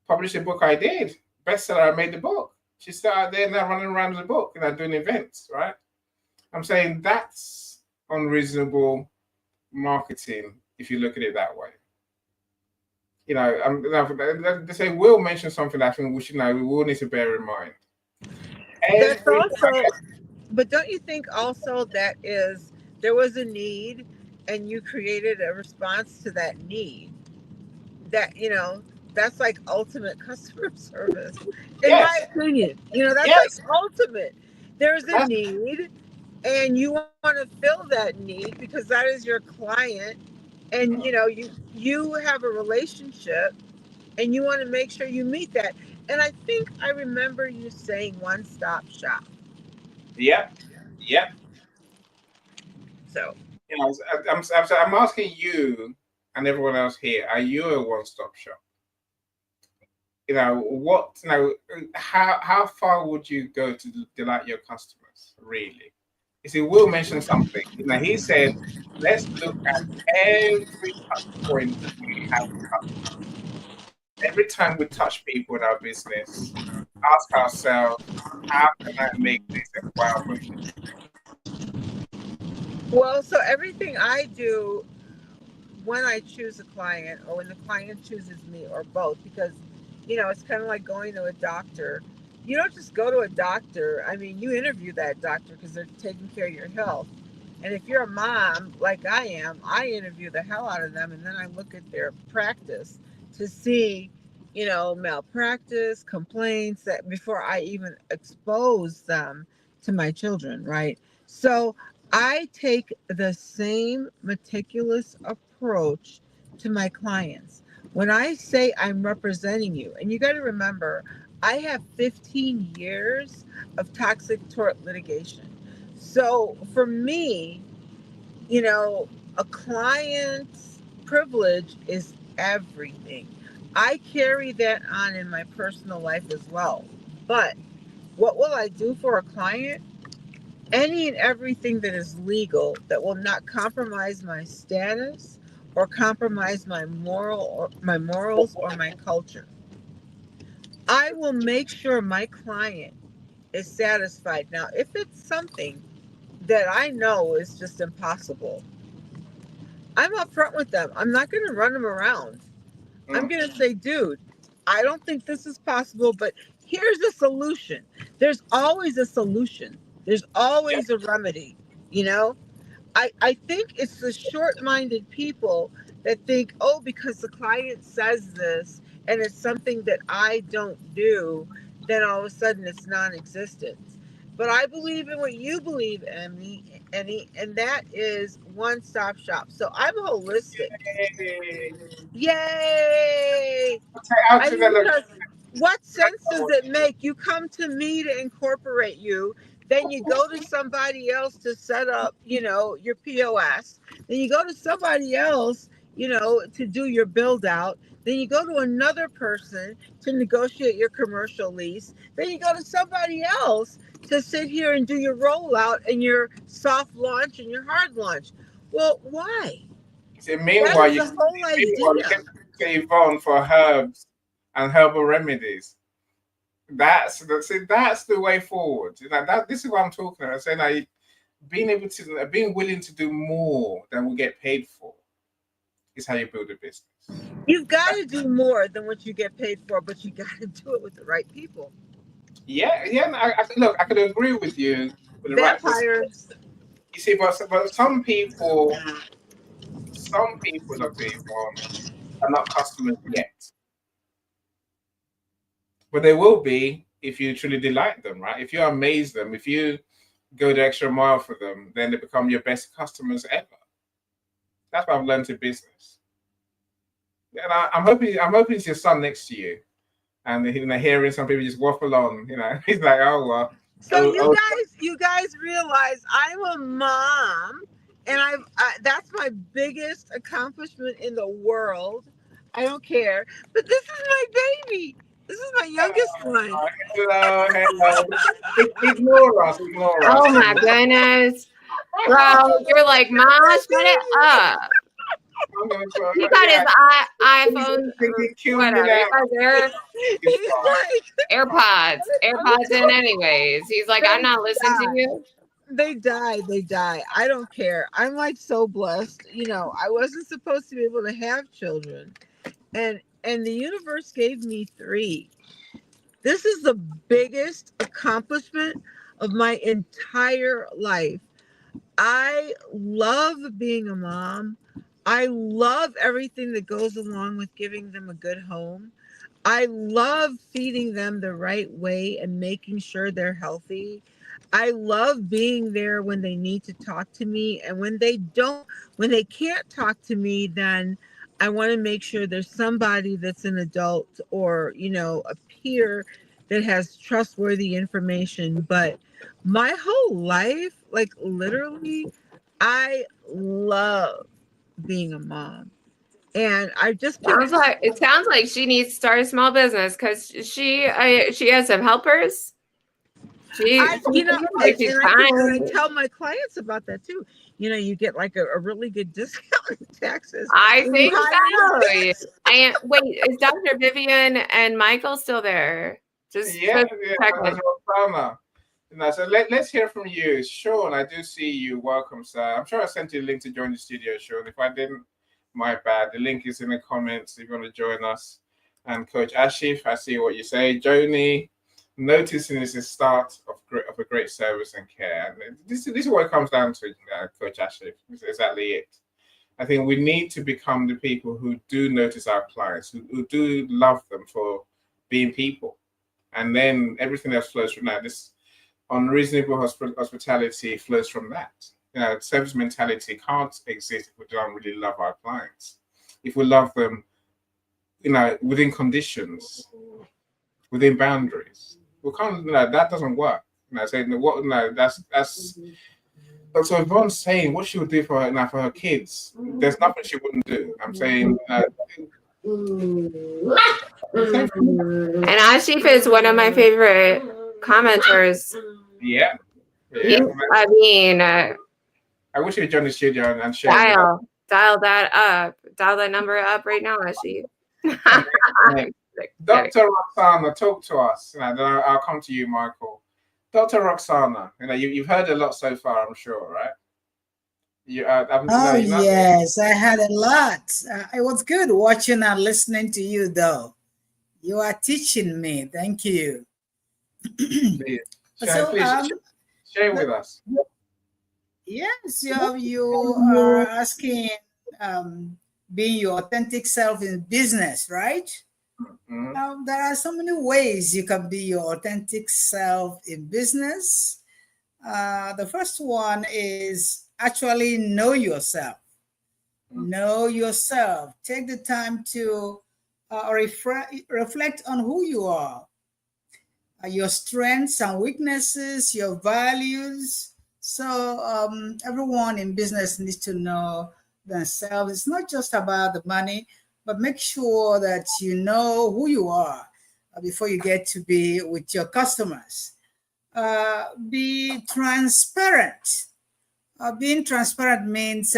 Publish a book I did. Bestseller, I made the book. She's still out there now running around with the book, doing events, right? I'm saying that's unreasonable marketing if you look at it that way. They say Will mentioned something that I think we will need to bear in mind. That's also, but don't you think also that there was a need and you created a response to that need? That, that's like ultimate customer service, in my opinion. That's like ultimate. There's a need and you want to fill that need because that is your client, and you have a relationship and you want to make sure you meet that. And I think I remember you saying one-stop shop. Yep. So I'm asking you and everyone else here: are you a one-stop shop? How far would you go to delight your customers? Really? You see, Will mentioned something. He said, "Let's look at every touch point we have with customers. Every time we touch people in our business, ask ourselves, how can I make this a wow moment?" Well, so everything I do when I choose a client or when the client chooses me or both, because, it's kind of like going to a doctor. You don't just go to a doctor. I mean, you interview that doctor because they're taking care of your health. And if you're a mom like I am, I interview the hell out of them and then I look at their practice to see, malpractice, complaints, that before I even expose them to my children, right? So I take the same meticulous approach to my clients. When I say I'm representing you, and you got to remember, I have 15 years of toxic tort litigation. So for me, a client's privilege is everything. I carry that on in my personal life as well. But what will I do for a client? Any and everything that is legal that will not compromise my status or compromise my morals or my culture. I will make sure my client is satisfied. Now, if it's something that I know is just impossible, I'm upfront with them. I'm not going to run them around. I'm going to say, dude, I don't think this is possible, but here's a solution. There's always a solution. There's always a remedy, you know? I think it's the short-minded people that think, oh, because the client says this and it's something that I don't do, then all of a sudden it's non-existent. But I believe in what you believe, Emmy, and that is one-stop shop. So I'm holistic. Yay. Yay! I Actually, mean, look, because what sense does it make? You come to me to incorporate you, then you go to somebody else to set up, your POS. Then you go to somebody else, to do your build out. Then you go to another person to negotiate your commercial lease. Then you go to somebody else to sit here and do your rollout and your soft launch and your hard launch. Well, why? see, That meanwhile, is the whole you idea. can to Yvonne for herbs and herbal remedies. That's the way forward. This is what I'm talking about. Saying like being willing to do more than we get paid for is how you build a business. You've got to do more than what you get paid for, but you got to do it with the right people. Yeah. Look, I could agree with you with the right person. Vampires. You see, but some people, Dr. Yvonne, are not customers yet, but they will be if you truly delight them, right? If you amaze them, if you go the extra mile for them, then they become your best customers ever. That's what I've learned in business. And I'm hoping it's your son next to you, and hearing some people just waffle on, he's like, oh well. So you guys realize I'm a mom, and that's my biggest accomplishment in the world. I don't care, but this is my baby. This is my youngest one. Hello. Ignore us. Oh my goodness. Bro, you're like, Mom, shut it up. He got his iPhone, whatever. He's like, AirPods in anyways. He's like, I'm not listening to you. They die. I don't care. I'm like so blessed. I wasn't supposed to be able to have children. And the universe gave me 3. This is the biggest accomplishment of my entire life. I love being a mom. I love everything that goes along with giving them a good home. I love feeding them the right way and making sure they're healthy. I love being there when they need to talk to me. And when they can't talk to me, then I want to make sure there's somebody that's an adult or, a peer that has trustworthy information. But my whole life, like literally, I love being a mom. And I just it sounds like she needs to start a small business because she has some helpers. I tell my clients about that too. You get like a really good discount in taxes. I think so. And wait, is Dr. Vivian and Michael still there? So let's hear from you, Sean. I do see you. Welcome, sir. I'm sure I sent you a link to join the studio, Sean. If I didn't, my bad. The link is in the comments if you want to join us. And Coach Ashif, I see what you say. Joni, noticing is the start of a great service and care. And this is what it comes down to, Coach Ashif. It's exactly it. I think we need to become the people who do notice our clients, who do love them for being people. And then everything else flows from that. This unreasonable hospitality flows from that. Service mentality can't exist if we don't really love our clients. If we love them, within conditions, within boundaries, we can't. That doesn't work. That's. So Yvonne's saying what she would do for her kids. There's nothing she wouldn't do. I'm saying. And Ashif is one of my favorite commenters. Yeah. I mean, I wish you'd join the studio and share. Dial that number up right now, Ashif. Dr. Roxana, talk to us. Then I'll come to you, Michael. Dr. Roxana, you've heard a lot so far, I'm sure, right? Oh, yes, I had a lot. It was good watching and listening to you, though. You are teaching me. Thank you. Please, So, share with us. yes, you are asking being your authentic self in business, right? Mm-hmm. There are so many ways you can be your authentic self in business. The first one is actually know yourself. Know yourself. Take the time to reflect on who you are, your strengths and weaknesses, your values. So everyone in business needs to know themselves. It's not just about the money, but make sure that you know who you are before you get to be with your customers. Be transparent. Being transparent means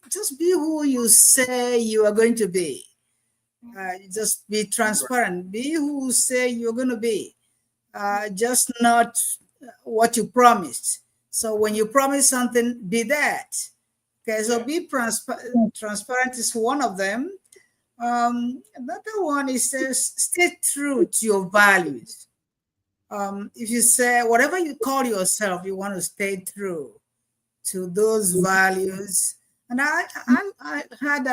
just be who you say you are going to be. Just be transparent. Be who you say you're going to be. Just not what you promised. So when you promise something, be that. Okay, so be transparent is one of them. Another one is stay true to your values. If you say whatever you call yourself, you want to stay true to those values. And I had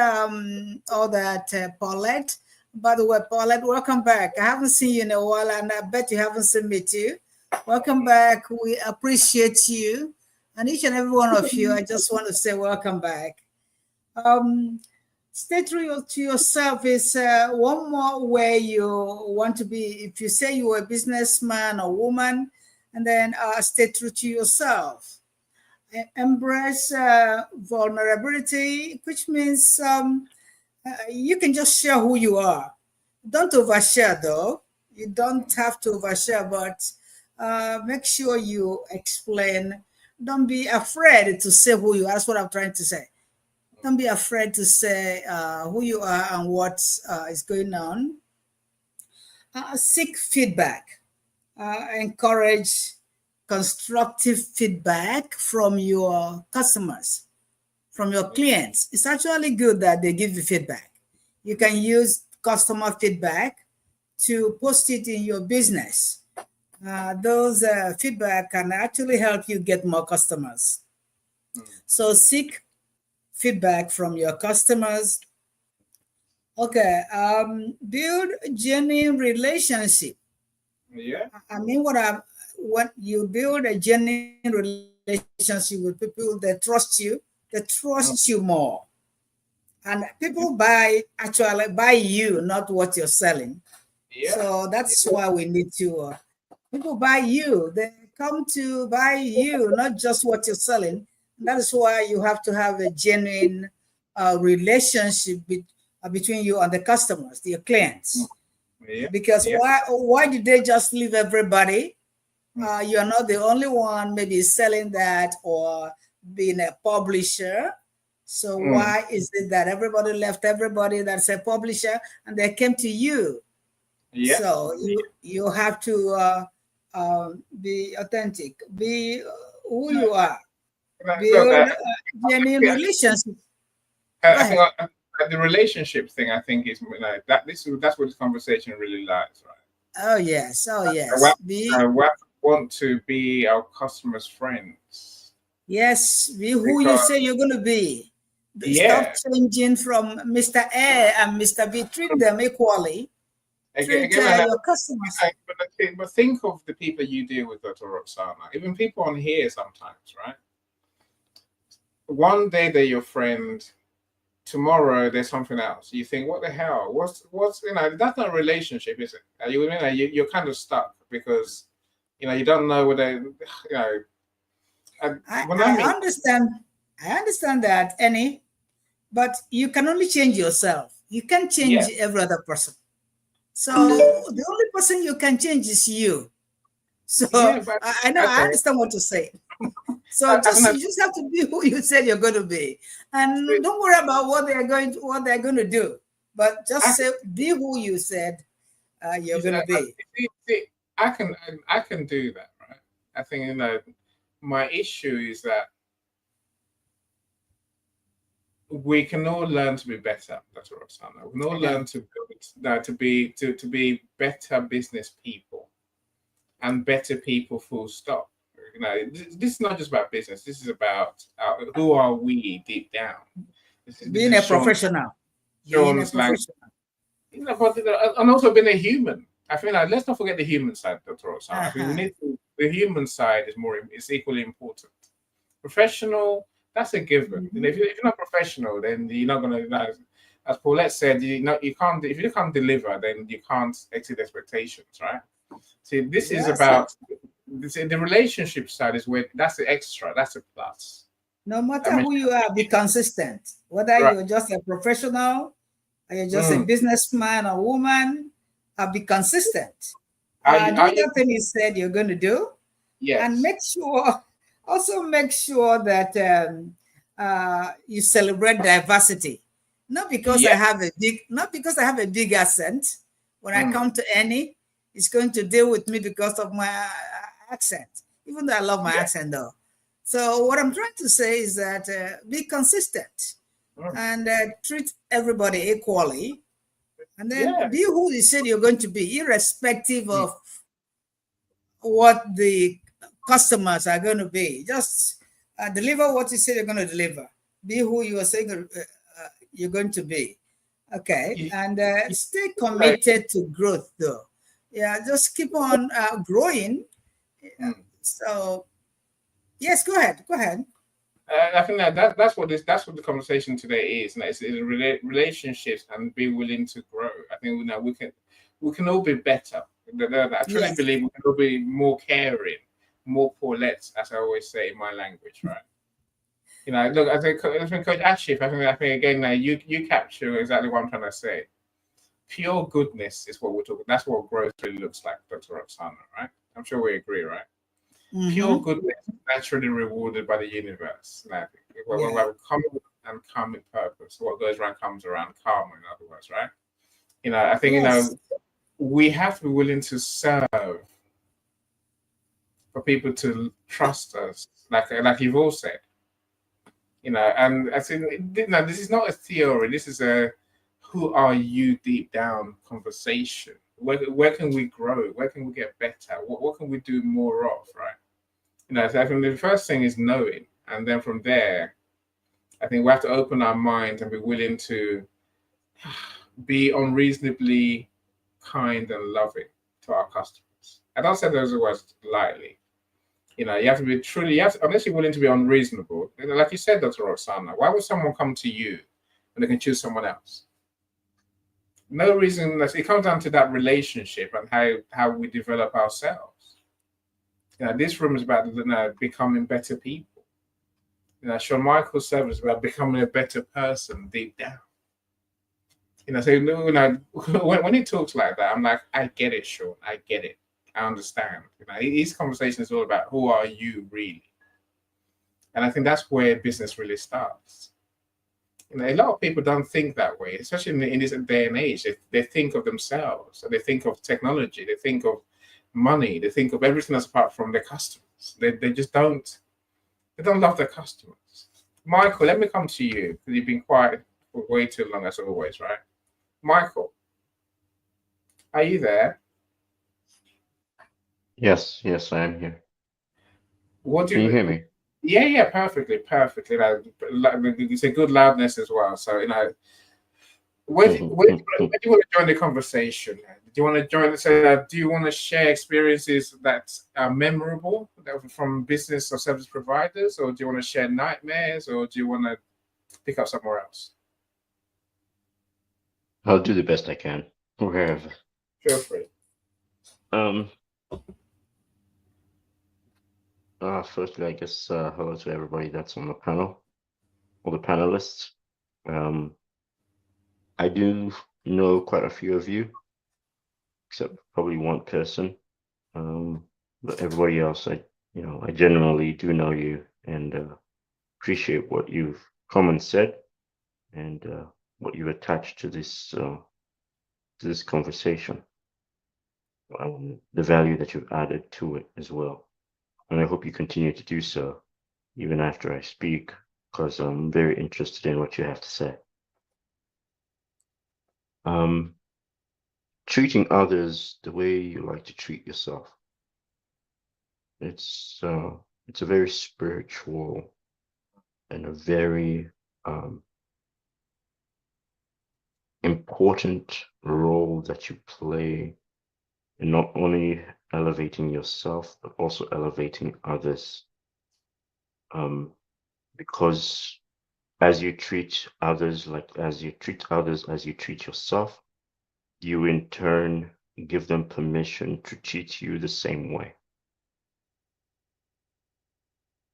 all that, Paulette. By the way, Paulette, welcome back. I haven't seen you in a while, and I bet you haven't seen me too. Welcome back. We appreciate you. And each and every one of you, I just want to say welcome back. Stay true to yourself is one more way you want to be. If you say you're a businessman or woman, and then stay true to yourself. Embrace vulnerability, which means you can just share who you are. Don't overshare, though. You don't have to overshare, but make sure you explain. Don't be afraid to say who you are. That's what I'm trying to say. Don't be afraid to say who you are and what is going on. Seek feedback. Encourage constructive feedback from your customers, from your clients. It's actually good that they give you feedback. You can use customer feedback to post it in your business. Those feedback can actually help you get more customers. So seek feedback from your customers. Okay, build genuine relationship. Yeah. I mean, when you build a genuine relationship with people that trust you, they trust you more. And people actually buy you, not what you're selling. Yeah. So that's why we need to, people buy you. They come to buy you, not just what you're selling. That is why you have to have a genuine relationship between you and the customers, your clients. Yeah. Because why did they just leave everybody? You're not the only one maybe selling that or being a publisher. So why is it that everybody left everybody that's a publisher and they came to you? Yeah. So you have to be authentic, be who you are, build a genuine relationship. I think the relationship thing, I think, is that's where this conversation really lies, right? Oh yes, oh yes. We want to be our customers' friends. Yes, be who you say you're going to be. Stop changing from Mr. A and Mr. B. Treat them equally. Treat your customers. But think of the people you deal with, Dr. Roxana. Even people on here sometimes, right? One day they're your friend. Tomorrow there's something else. You think, what the hell? What's that's not a relationship, is it? You're kind of stuck because you don't know whether I understand that, Annie, but you can only change yourself. You can't change every other person. So the only person you can change is you. So I know I understand what to say. So you just have to be who you said you're going to be, and don't worry about what they're going to do. But just be who you said you're going to be. I can do that, right? I think my issue is that we can all learn to be better. That's what I'm saying. We can all learn to be better business people and better people. Full stop. This is not just about business. This is about who are we deep down. This Being is a professional. Being a Sean's professional. but and also being a human. I think let's not forget the human side, Dr. Rosan. I think we need the human side is equally important. Professional, that's a given. Mhm. If you're not professional, then you're not going to. As Paulette said, you can't. If you can't deliver, then you can't exceed expectations, right? See, this is Yes. about the relationship side is where that's the extra, that's a plus. No I matter mean, who you are, be consistent. Whether right. you're just a professional or you're just a Mm. businessman or woman, be consistent. Are Do you, that thing you said you're going to do, and yes. make sure that you celebrate diversity. Yes. Not because I have a big accent. When I Mm. come to any, it's going to deal with me because of my accent. Even though I love my Yes. accent, though. So what I'm trying to say is that be consistent and treat everybody equally, and then Yeah. be who you said you're going to be, irrespective Mm. of what the customers are going to be. Just deliver what you say you're going to deliver. Be who you are saying you're going to be. Okay, You- and you- stay committed to growth, though. Yeah, just keep on growing. Mm. So, yes, go ahead. Go ahead. I think that's what the conversation today is. And it's relationships and be willing to grow. I think we can all be better. I truly Yes. believe we can all be more caring, more Paulettes, as I always say in my language, right? Look, I think Coach Ashif, I think again now you capture exactly what I'm trying to say. Pure goodness is what we're talking. That's what growth really looks like, Dr. Roxana, right? I'm sure we agree, right? Pure Mhm. goodness is naturally rewarded by the universe. Like when we Yeah. have common purpose, what goes around comes around, karma, in other words, right? I think Yes. we have to be willing to serve for people to trust us, like you've all said. And I think this is not a theory. This is a who are you deep down conversation. Where can we grow? Where can we get better? What can we do more of, right? So I think the first thing is knowing, and then from there, I think we have to open our minds and be willing to be unreasonably kind and loving to our customers. I don't say those words lightly. You have to be truly, unless you're willing to be unreasonable. Like you said, Dr. Roxana, why would someone come to you when they can choose someone else? No reason. It comes down to that relationship and how we develop ourselves. This room is about becoming better people. Shawn Michaels' service is about becoming a better person deep down. So when he talks like that, I'm like, I get it, Shawn. I get it. I understand. His conversation is all about who are you really, and I think that's where business really starts. A lot of people don't think that way, especially in this day and age. They think of themselves, they think of technology, they think of money, they think of everything else apart from their customers. They just don't. They don't love their customers. Michael, let me come to you because you've been quiet for way too long, as always, right? Michael, are you there? Yes, I am here. What do Can you hear me? Yeah, perfectly. It's a good loudness as well. So where do you want to join the conversation? Do you want to join? So, do you want to share experiences that are memorable from business or service providers, or do you want to share nightmares, or do you want to pick up somewhere else? I'll do the best I can, wherever. Feel free. Firstly, I guess hello to everybody that's on the panel, all the panelists. I do know quite a few of you, except probably one person. But everybody else, I genuinely do know you and appreciate what you've come and said and what you've attached to this conversation. the value that you've added to it as well. And I hope you continue to do so even after I speak, because I'm very interested in what you have to say. Treating others the way you like to treat yourself. It's a very spiritual and a very important role that you play in not only elevating yourself, but also elevating others. Because as you treat others as you treat yourself, you in turn give them permission to treat you the same way.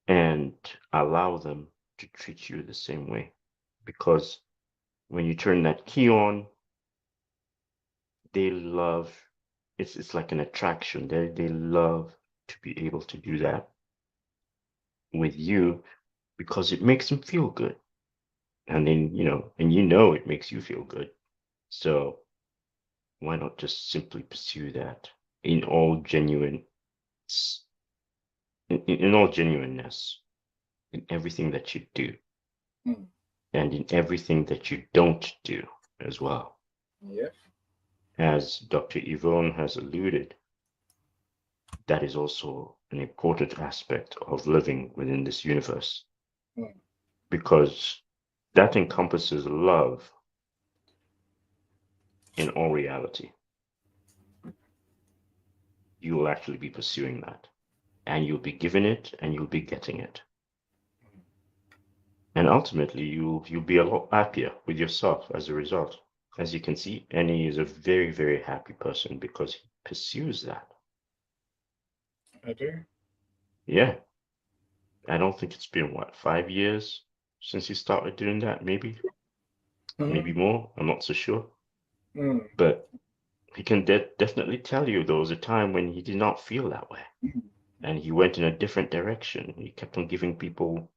And allow them to treat you the same way. Because when you turn that key on, they love, it's like an attraction. They love to be able to do that with you because it makes them feel good. And then, it makes you feel good. So why not just simply pursue that in all genuineness, in everything that you do, and in everything that you don't do as well. Yeah. As Dr. Yvonne has alluded, that is also an important aspect of living within this universe, because that encompasses love in all reality. You will actually be pursuing that, and you'll be given it, and you'll be getting it. And ultimately, you'll be a lot happier with yourself as a result. As you can see, Annie is a very, very happy person because he pursues that. I do. Yeah. I don't think it's been, 5 years since he started doing that, maybe? Maybe more. I'm not so sure. But he can definitely tell you there was a time when he did not feel that way. And he went in a different direction. He kept on giving people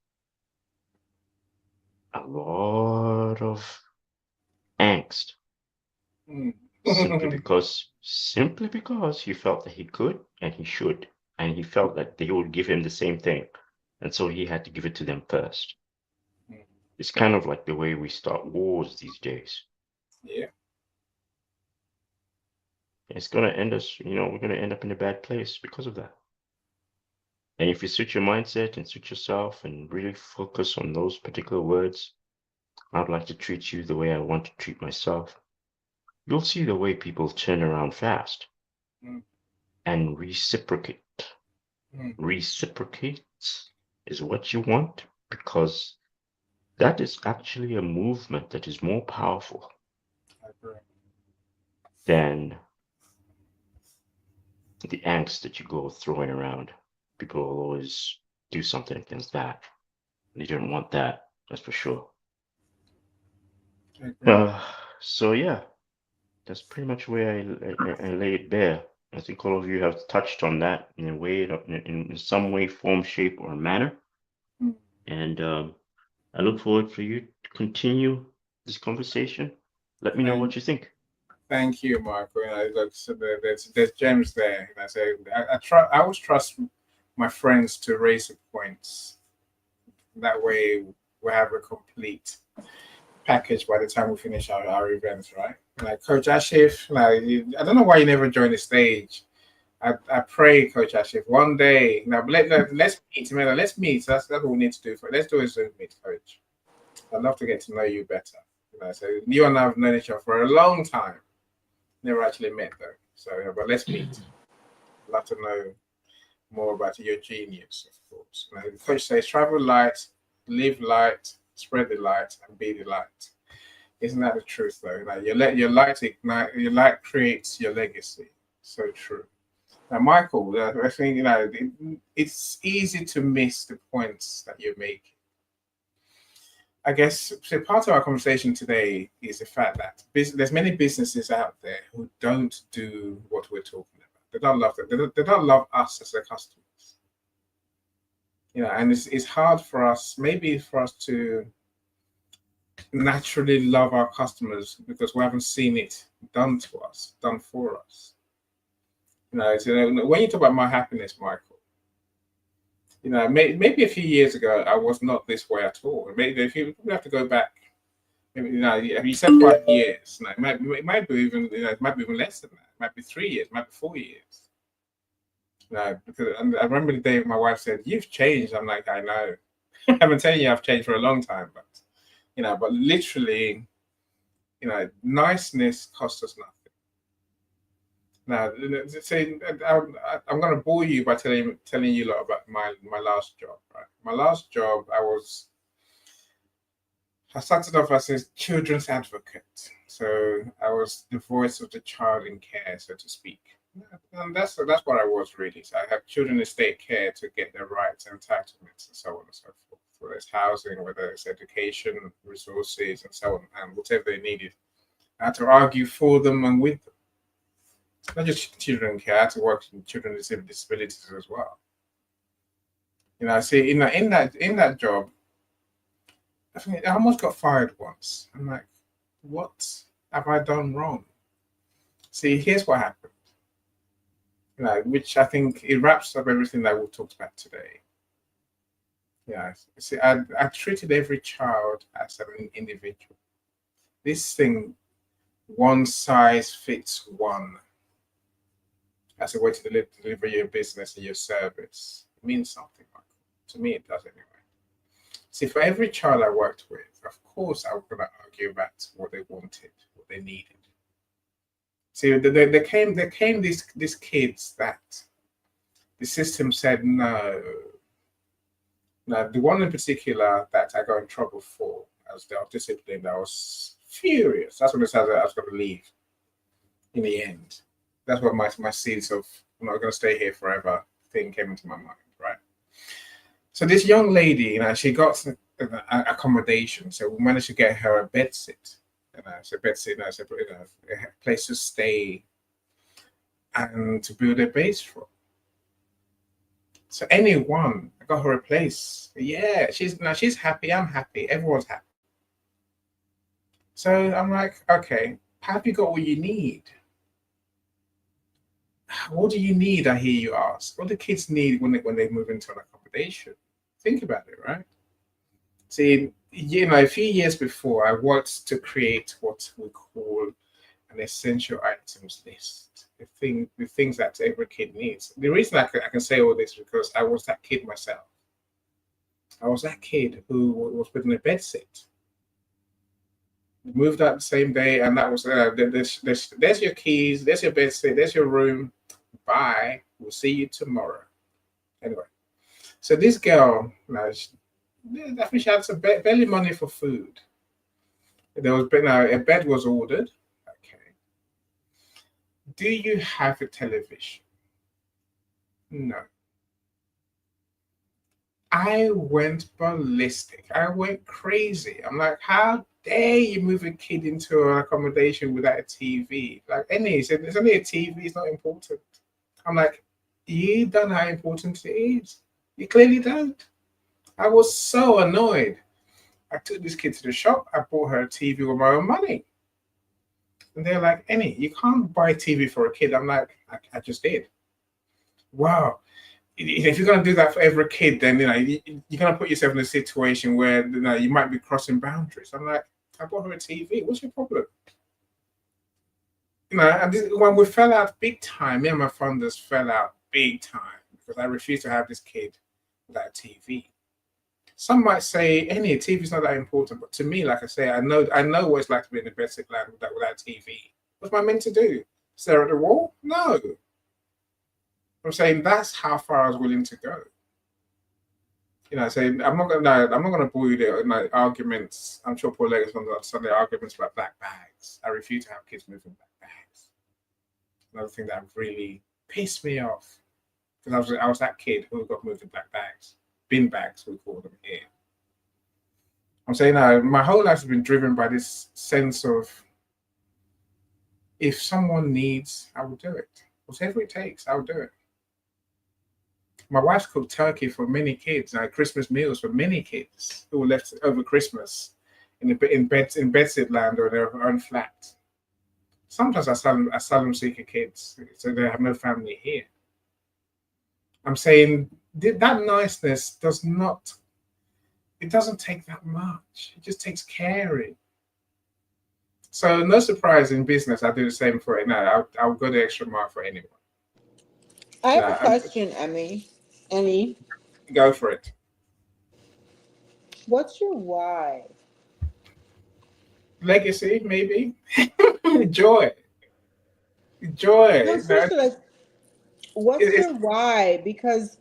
a lot of angst. simply because he felt that he could and he should, and he felt that they would give him the same thing, and so he had to give it to them first. It's kind of like the way we start wars these days. Yeah. It's gonna end us, we're gonna end up in a bad place because of that. And if you switch your mindset and switch yourself and really focus on those particular words, I'd like to treat you the way I want to treat myself, you'll see the way people turn around fast and reciprocate. Reciprocate is what you want, because that is actually a movement that is more powerful than the angst that you go throwing around. People will always do something against that. You don't want that, that's for sure. So yeah, that's pretty much where I lay it bare. I think all of you have touched on that in a way, in some way, form, shape, or manner. And I look forward for you to continue this conversation. Let me know what you think. Thank you, Michael. Look, so there's gems there. I always trust my friends to raise the points. That way, we have a complete package by the time we finish our events, right? Like Coach Ashif, I don't know why you never joined the stage. I pray, Coach Ashif, one day. Now let's meet, man. Let's meet. That's what we need to do. Let's do a Zoom meet, Coach. I'd love to get to know you better. So you and I have known each other for a long time. Never actually met though. So, but let's meet. I'd love to know more about your genius, of course. The coach says, travel light, live light, spread the light, and be the light. Isn't that the truth though? You let your light ignite, your light creates your legacy. So true. Now, Michael, I think it's easy to miss the points that you're making. I guess so part of our conversation today is the fact that there's many businesses out there who don't do what we're talking about. They don't love that. They don't love us as their customers. And it's hard for us, maybe for us to naturally love our customers because we haven't seen it done to us, done for us. You know, so when you talk about my happiness, Michael, you know, maybe a few years ago I was not this way at all. Maybe if you have to go back, maybe, you know, you said 5 years. No, it might be even, you know, it might be even less than that. It might be 3 years, it might be 4 years. No, because I remember the day my wife said, "You've changed." I'm like, I know. I've been telling you I've changed for a long time, but you know, but literally, you know, niceness costs us nothing. Now, say I'm going to bore you by telling you a lot about my last job. Right, my last job, I started off as a children's advocate, so I was the voice of the child in care, so to speak. And that's what I was really. So I have children in state care to get their rights, entitlements, and so on and so forth. Whether it's housing, whether it's education, resources, and so on, and whatever they needed. I had to argue for them and with them. Not just children in care, I had to work with children with disabilities as well. You know, see, in that job, I think I almost got fired once. I'm like, what have I done wrong? See, here's what happened. You know, which I think it wraps up everything that we talked about today. Yeah, see, I treated every child as an individual. This thing, one size fits one, as a way to deliver your business and your service. It means something, Michael. To me, it does anyway. See, for every child I worked with, of course, I was going to argue about what they wanted, what they needed. See, there came these kids that the system said no. Now, the one in particular that I got in trouble for, as they were disciplined, I was furious. That's when I decided I was going to leave. In the end, that's what my seeds of "I'm not going to stay here forever" thing came into my mind, right? So this young lady, you know, she got accommodation, so we managed to get her a bed sit. You know, so bed sit, a place to stay and to build a base from. So anyone, I got her a place. Yeah, she's happy. I'm happy. Everyone's happy. So I'm like, okay, have you got what you need? What do you need? I hear you ask. What do kids need when they move into an accommodation? Think about it, right? See, you know, a few years before, I worked to create what we call an essential items list. The things that every kid needs. The reason I can say all this is because I was that kid myself. I was that kid who was put in a bed sit. Moved out the same day, and that was there's your keys, there's your bed sit, there's your room. Bye. We'll see you tomorrow. Anyway, so this girl, I think she had some barely money for food. There was a bed was ordered. Okay. Do you have a television? No. I went ballistic. I went crazy. I'm like, how dare you move a kid into an accommodation without a TV? Like, there's only a TV, it's not important. I'm like, you don't know how important it is. You clearly don't. I was so annoyed. I took this kid to the shop. I bought her a TV with my own money. And they're like, you can't buy a TV for a kid. I'm like, I just did. Wow. If you're going to do that for every kid, then, you know, you're going to put yourself in a situation where, you know, you might be crossing boundaries. I'm like, I bought her a TV. What's your problem? You know, and when we fell out big time, me and my funders fell out big time because I refused to have this kid without a TV. Some might say, TV is not that important, but to me, like I say, I know what it's like to be in a basic land without TV. What's am I meant to do? Stare at the wall? No. I'm saying that's how far I was willing to go. You know, saying I'm not gonna bore you there. My arguments. I'm sure Paul Leggett on Sunday arguments about black bags. I refuse to have kids moving black bags. Another thing that really pissed me off because I was that kid who got moved in black bags, bin bags we call them here. I'm saying my whole life has been driven by this sense of if someone needs, I will do it. Whatever it takes, I'll do it. My wife's cooked turkey for many kids, Christmas meals for many kids who were left over Christmas in bedsit land or their own flat. sometimes asylum seeker kids, so they have no family here. I'm saying that niceness it doesn't take that much. It just takes caring. So no surprise in business, I do the same for it. No, I'll go the extra mile for anyone. I have a question, Annie. Go for it. What's your why? Legacy, maybe. Joy. Joy. No, seriously, like, what's your why? Because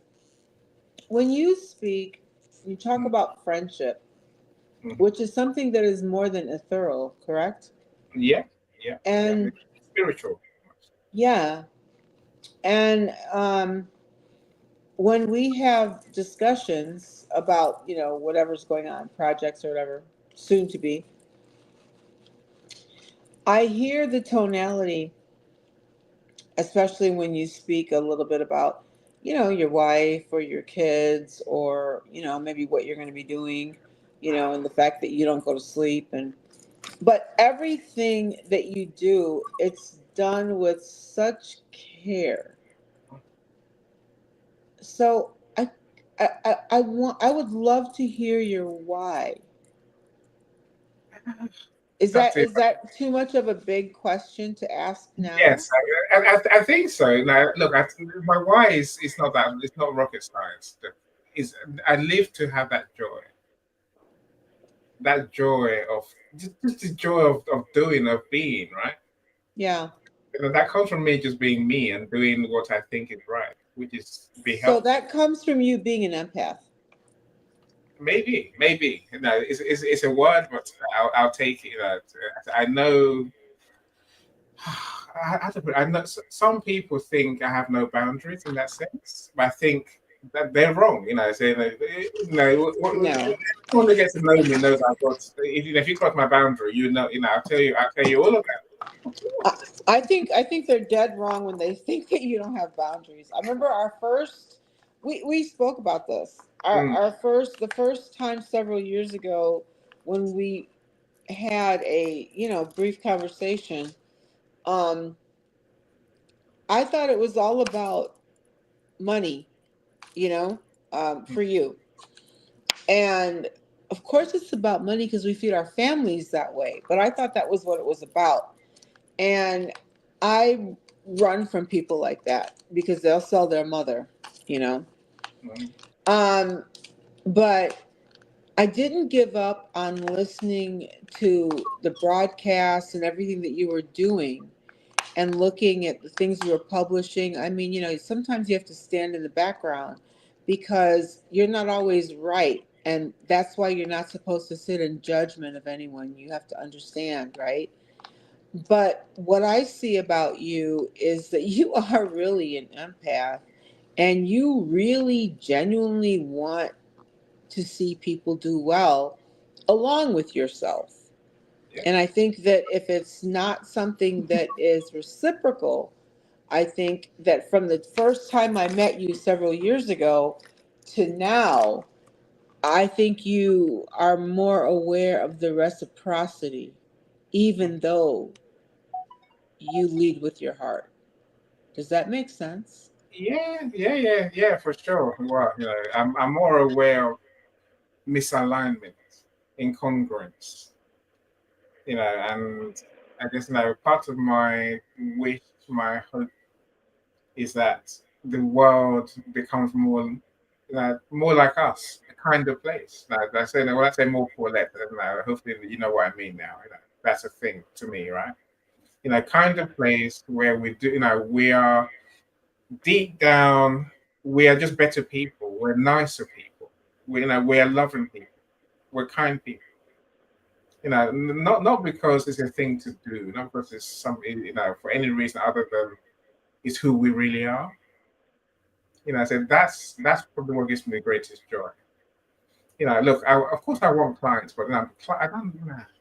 when you speak, you talk about friendship, which is something that is more than ethereal, correct? Yeah. And spiritual. Yeah. And when we have discussions about, whatever's going on, projects or whatever, soon to be, I hear the tonality, especially when you speak a little bit about, your wife or your kids or, maybe what you're going to be doing, and the fact that you don't go to sleep. But everything that you do, it's done with such care. So I would love to hear your why. Is that too much of a big question to ask now? Yes, I think so. Now, look, my why is not that, it's not rocket science. I live to have that joy. That joy of just the joy of doing, of being, right? Yeah. That comes from me just being me and doing what I think is right, which is be helpful. So that comes from you being an empath. Maybe. It's a word, but I'll take it. I know. I know some people think I have no boundaries in that sense, but I think that they're wrong. Saying No. Anyone who gets to know me knows I've got. If you cross my boundary, I'll tell you all of that. I think they're dead wrong when they think that you don't have boundaries. I remember our first. We spoke about this. The first time several years ago when we had a brief conversation. I thought it was all about money, for you. And of course, it's about money because we feed our families that way. But I thought that was what it was about. And I run from people like that because they'll sell their mother, But I didn't give up on listening to the broadcasts and everything that you were doing and looking at the things you were publishing. I mean, sometimes you have to stand in the background because you're not always right. And that's why you're not supposed to sit in judgment of anyone. You have to understand, right? But what I see about you is that you are really an empath and you really genuinely want to see people do well along with yourself. Yeah. And I think that if it's not something that is reciprocal, I think that from the first time I met you several years ago to now, I think you are more aware of the reciprocity, even though you lead with your heart. Does that make sense? Yeah, for sure. Well, I'm more aware of misalignment, incongruence, and I guess part of my wish, my hope is that the world becomes more like us, a kind of place. Like I say, when I say more for less, hopefully you know what I mean now. That's a thing to me, right? Kind of place where we do, we are deep down, we are just better people. We're nicer people. We're loving people. We're kind people. Not because it's a thing to do, not because it's something, for any reason other than it's who we really are. So that's probably what gives me the greatest joy. Look, of course I want clients, but I don't.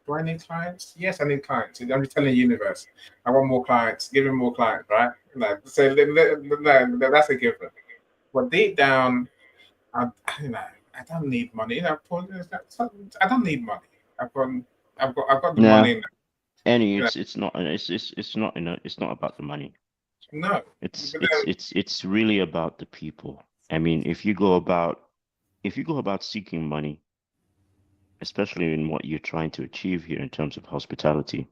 Do I need clients? Yes, I need clients. I'm just telling the universe, I want more clients. Give me more clients, right? So that's a given. But deep down, I don't need money. I don't need money. I've got the money. Annie, You know, it's not it's not about the money. no. It's But it's then, it's it's really about the people. I mean, if you go about seeking money, especially in what you're trying to achieve here in terms of hospitality,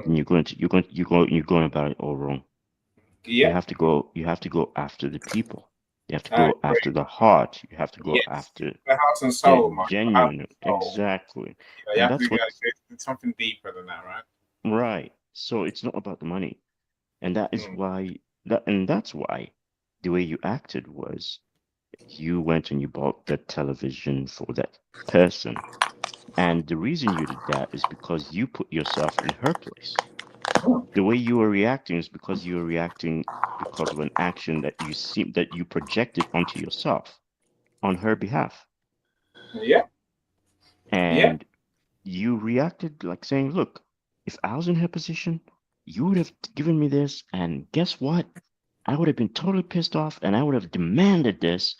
then you're going about it all wrong. yeah, You have to go after the people. You have to I go agree. after the heart. You have to go Yes, after the heart and the soul, man. The heart genuine. and soul. Exactly. You know, you And have to that's go. what It's something deeper than that, right? right. So it's not about the money. And that is Mm. why that's why the way you acted was you went and you bought that television for that person. And the reason you did that is because you put yourself in her place. The way you were reacting is because you were reacting because of an action that you projected onto yourself on her behalf. Yeah, yeah, And you reacted like saying, look, if I was in her position, you would have given me this, and guess what? I would have been totally pissed off and I would have demanded this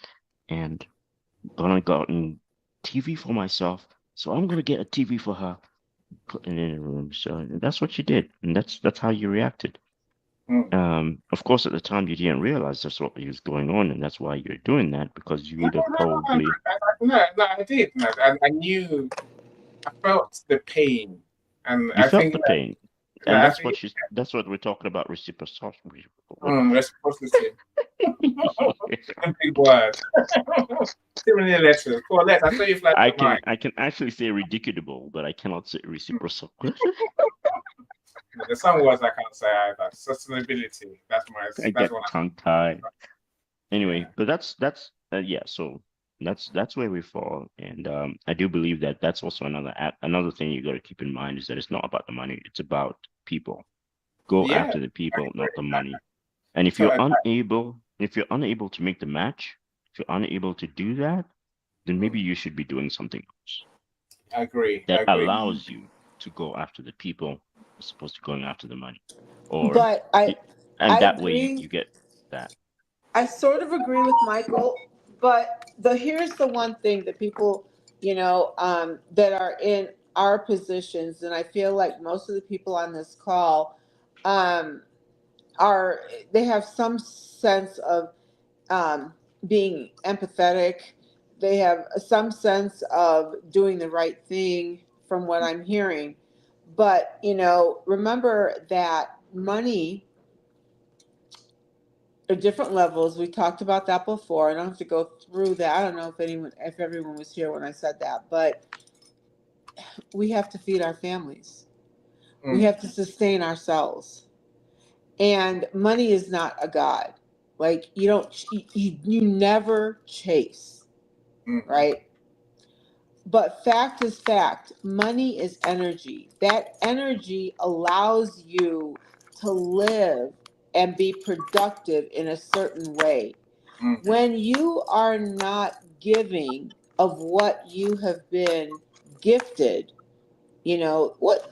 and gonna gotten TV for myself. So I'm gonna get a TV for her, put it in a room. So that's what you did, and that's how you reacted. mm. Of course, at the time you didn't realize that's what was going on, and that's why you're doing that because you No, would have no, no, probably no, I did. No, I knew, I felt the pain, and you I felt think the that, pain, no, and I think that's what we're talking about reciprocity. reciprocity. A big word. Too many letters. 4 letters. I saw you flash the mic. I can actually say ridiculable, but I cannot say reciprocal. There's some words I can't say either. Sustainability. I That's get one. tongue tied. Yeah. Anyway, but that's yeah. So that's where we fall, and I do believe that that's also another thing you got to keep in mind is that it's not about the money; it's about people. Go Yeah. after the I people, not the agree. money. And So if you're unable to make the match, if you're unable to do that, then maybe you should be doing something else I agree. I that agree. allows you to go after the people as opposed to going after the money, or But and I that way agree. you get that. I sort of agree with Michael, but here's the one thing that people, that are in our positions, and I feel like most of the people on this call, um, are they have some sense of being empathetic. They have some sense of doing the right thing, from what I'm hearing. But remember that money at different levels. We talked about that before. I don't have to go through that. I don't know if everyone was here when I said that, but we have to feed our families. We Mm. have to sustain ourselves. And money is not a god. Like you never chase, Mm. right? But fact is fact. Money is energy. That energy allows you to live and be productive in a certain way. Mm. When you are not giving of what you have been gifted, what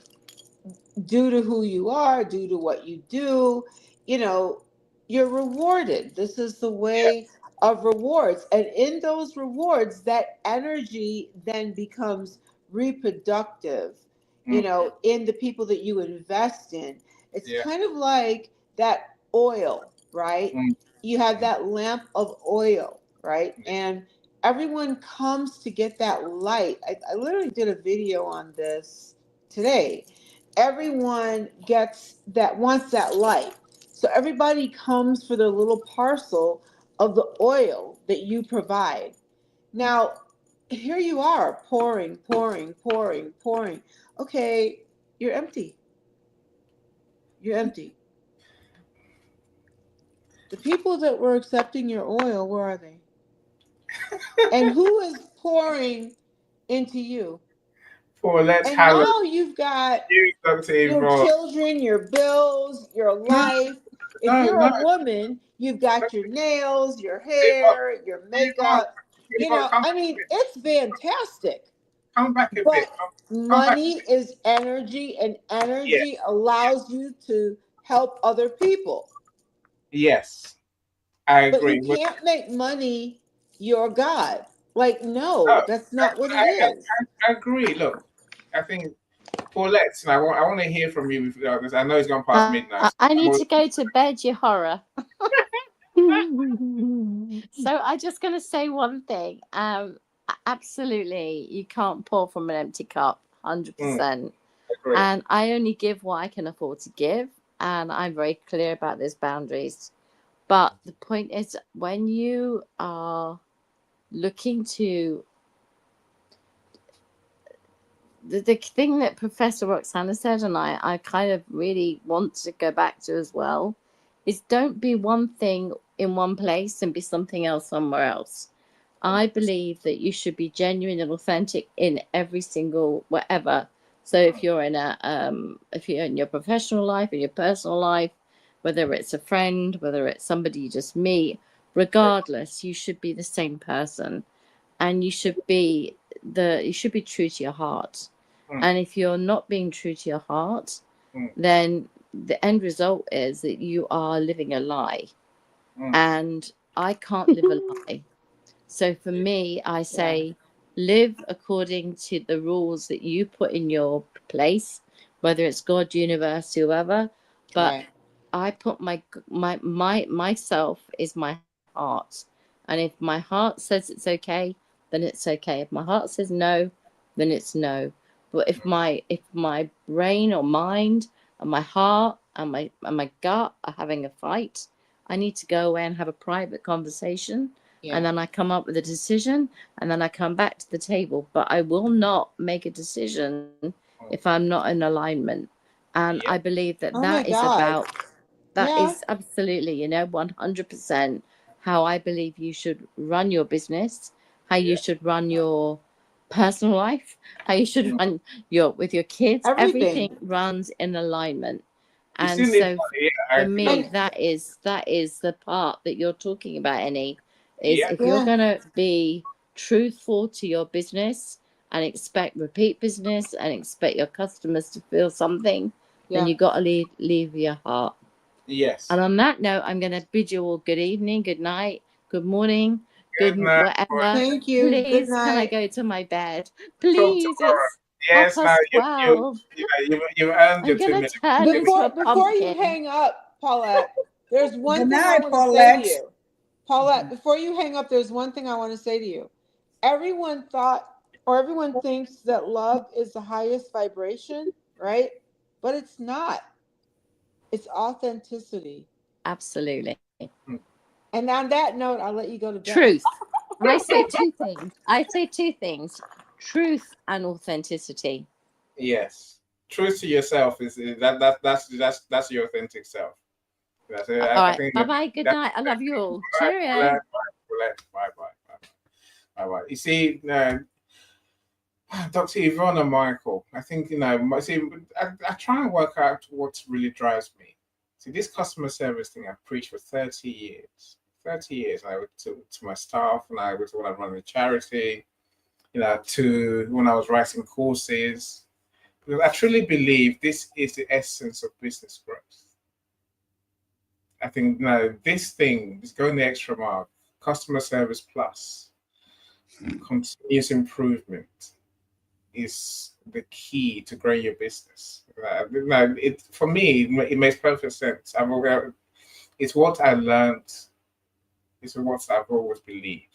due to who you are, due to what you do, you know, you're rewarded. This is the Yeah. way of rewards. And in those rewards, that energy then becomes reproductive, Mm. in the people that you invest in. It's Yeah. kind of like that oil, right? Mm. You have that lamp of oil, right? And everyone comes to get that light. I literally did a video on this today. Everyone wants that light. So everybody comes for their little parcel of the oil that you provide. Now, here you are pouring, pouring, pouring, pouring. Okay, you're empty. You're empty. The people that were accepting your oil, where are they? And who is pouring into you? Well, let's And have now you've got you, Dr. your Yvonne. children, your bills, your No, life. If no, you're no. a woman, you've got your nails, your Yvonne, hair, your Yvonne, makeup. Yvonne, come I back mean, a bit. it's fantastic. Come back a bit. But Come back. money is energy, and Yes. energy allows you to help other people. Yes. I But you agree. But can't make money your God. Like, no, no, that's not what it is. I agree. Look, I think Paulette, I want to hear from you because I know it's gone past midnight. I need to go to bed, you horror. So I'm just going to say one thing. Absolutely, you can't pour from an empty cup, 100%. And I only give what I can afford to give. And I'm very clear about those boundaries. But the point is, when you are looking to the thing that Professor Roxana said, and I kind of really want to go back to as well, is don't be one thing in one place and be something else somewhere else. I believe that you should be genuine and authentic in every single whatever. So if you're in your professional life, in your personal life, whether it's a friend, whether it's somebody you just meet, regardless, you should be the same person, and you should be true to your heart. And if you're not being true to your heart, then the end result is that you are living a lie. And I can't live a lie. So for me, I say live according to the rules that you put in your place, whether it's God, universe, whoever. But I put myself is my heart. And if my heart says it's okay, then it's okay. If my heart says no, then it's no. But if my brain or mind and my heart and my gut are having a fight, I need to go away and have a private conversation. And then I come up with a decision, and then I come back to the table. But I will not make a decision if I'm not in alignment. And I believe that that is absolutely, 100% how I believe you should run your business, how you should run your personal life, how you should run with your kids. Everything runs in alignment. And so for me, that is the part that you're talking about, Annie, is if you're going to be truthful to your business and expect repeat business and expect your customers to feel something, then you got to leave your heart. Yes. And on that note, I'm going to bid you all good evening, good night, good morning, good whatever. Thank you. Please, Good can I night. go to my bed? Please, it's Yes, now 12:30. you've earned your I'm 2 gonna minutes. turn into a Before you pumpkin. hang up, Paulette, there's one Good thing I night, want to say Paulette. to you. Paulette, before you hang up, there's one thing I want to say to you. Everyone thinks that love is the highest vibration, right? But it's not. It's authenticity. Absolutely. And on that note, I'll let you go to bed. Truth. I say two things. Truth and authenticity. Yes. Truth to yourself is that's your authentic self. That's it. All right. Bye-bye. Good night. I love you all. Cheerio. Bye. You see, Dr. Yvonne and Michael, I think, I try and work out what really drives me. See, this customer service thing I've preached for 30 years. 30 years. I would to my staff, and I was when I run a charity, to when I was writing courses. Because I truly believe this is the essence of business growth. I think this thing is going the extra mile. Customer service plus continuous improvement is the key to grow your business. For me, it makes perfect sense. It's what I learned. It's what I've always believed.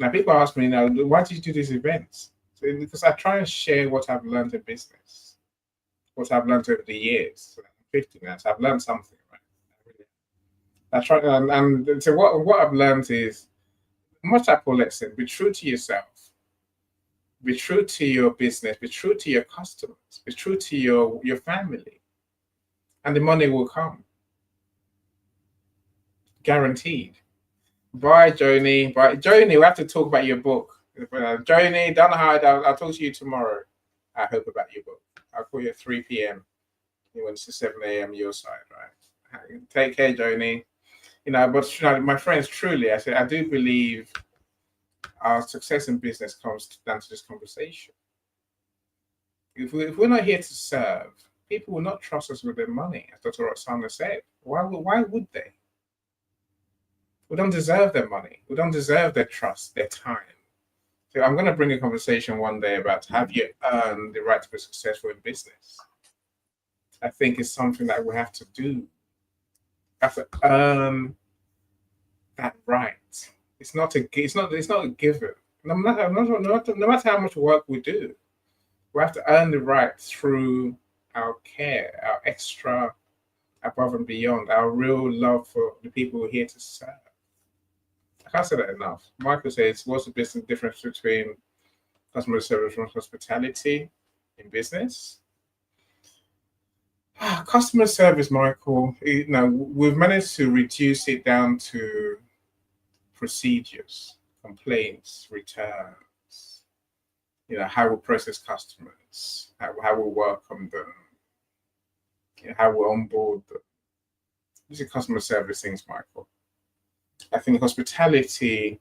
Now, people ask me now, why do you do these events? So, because I try and share what I've learned in business, what I've learned over the years. I'm 50 now, so I've learned something, right? I try, and so what I've learned is, much like Paulette said, be true to yourself. Be true to your business. Be true to your customers. Be true to your family. And the money will come. Guaranteed. Bye, Joni. Bye, Joni. We have to talk about your book. Joni, don't hide. I'll talk to you tomorrow. I hope about your book. I'll call you at 3 p.m. When it's 7 a.m. your side, right? Take care, Joni. But my friends, truly, I do believe our success in business comes down to this conversation. If we're not here to serve, people will not trust us with their money, as Dr. Roxana said. Why would they? We don't deserve their money. We don't deserve their trust, their time. So I'm going to bring a conversation one day about have you earned the right to be successful in business. I think it's something that we have to do. Have to earn that right. It's not a given. No matter how much work we do, we have to earn the right through our care, our extra above and beyond, our real love for the people we're here to serve. I can't say that enough. Michael says, what's the business difference between customer service and hospitality in business? Customer service, Michael, we've managed to reduce it down to procedures, complaints, returns, how we process customers, how we welcome them, how we onboard them. These are customer service things, Michael. I think hospitality,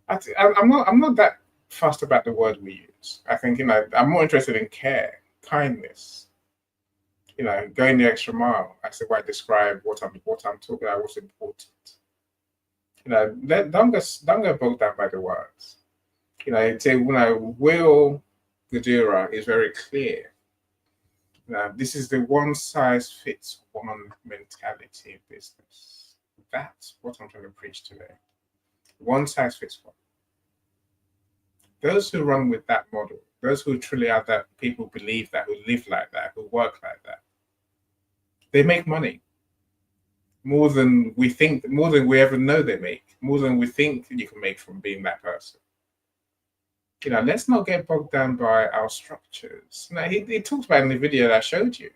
I'm not that fussed about the word we use. I think, I'm more interested in care, kindness, going the extra mile. That's the way I describe what I'm talking about, what's important. Don't get bogged down by the words. Will Gadura is very clear. This is the one size fits one mentality in business. That's what I'm trying to preach today. One size fits one. Those who run with that model, those who truly are that, people believe that, who live like that, who work like that, they make money more than we think, more than we ever know they make, more than we think you can make from being that person. Let's not get bogged down by our structures. He talks about in the video that I showed you.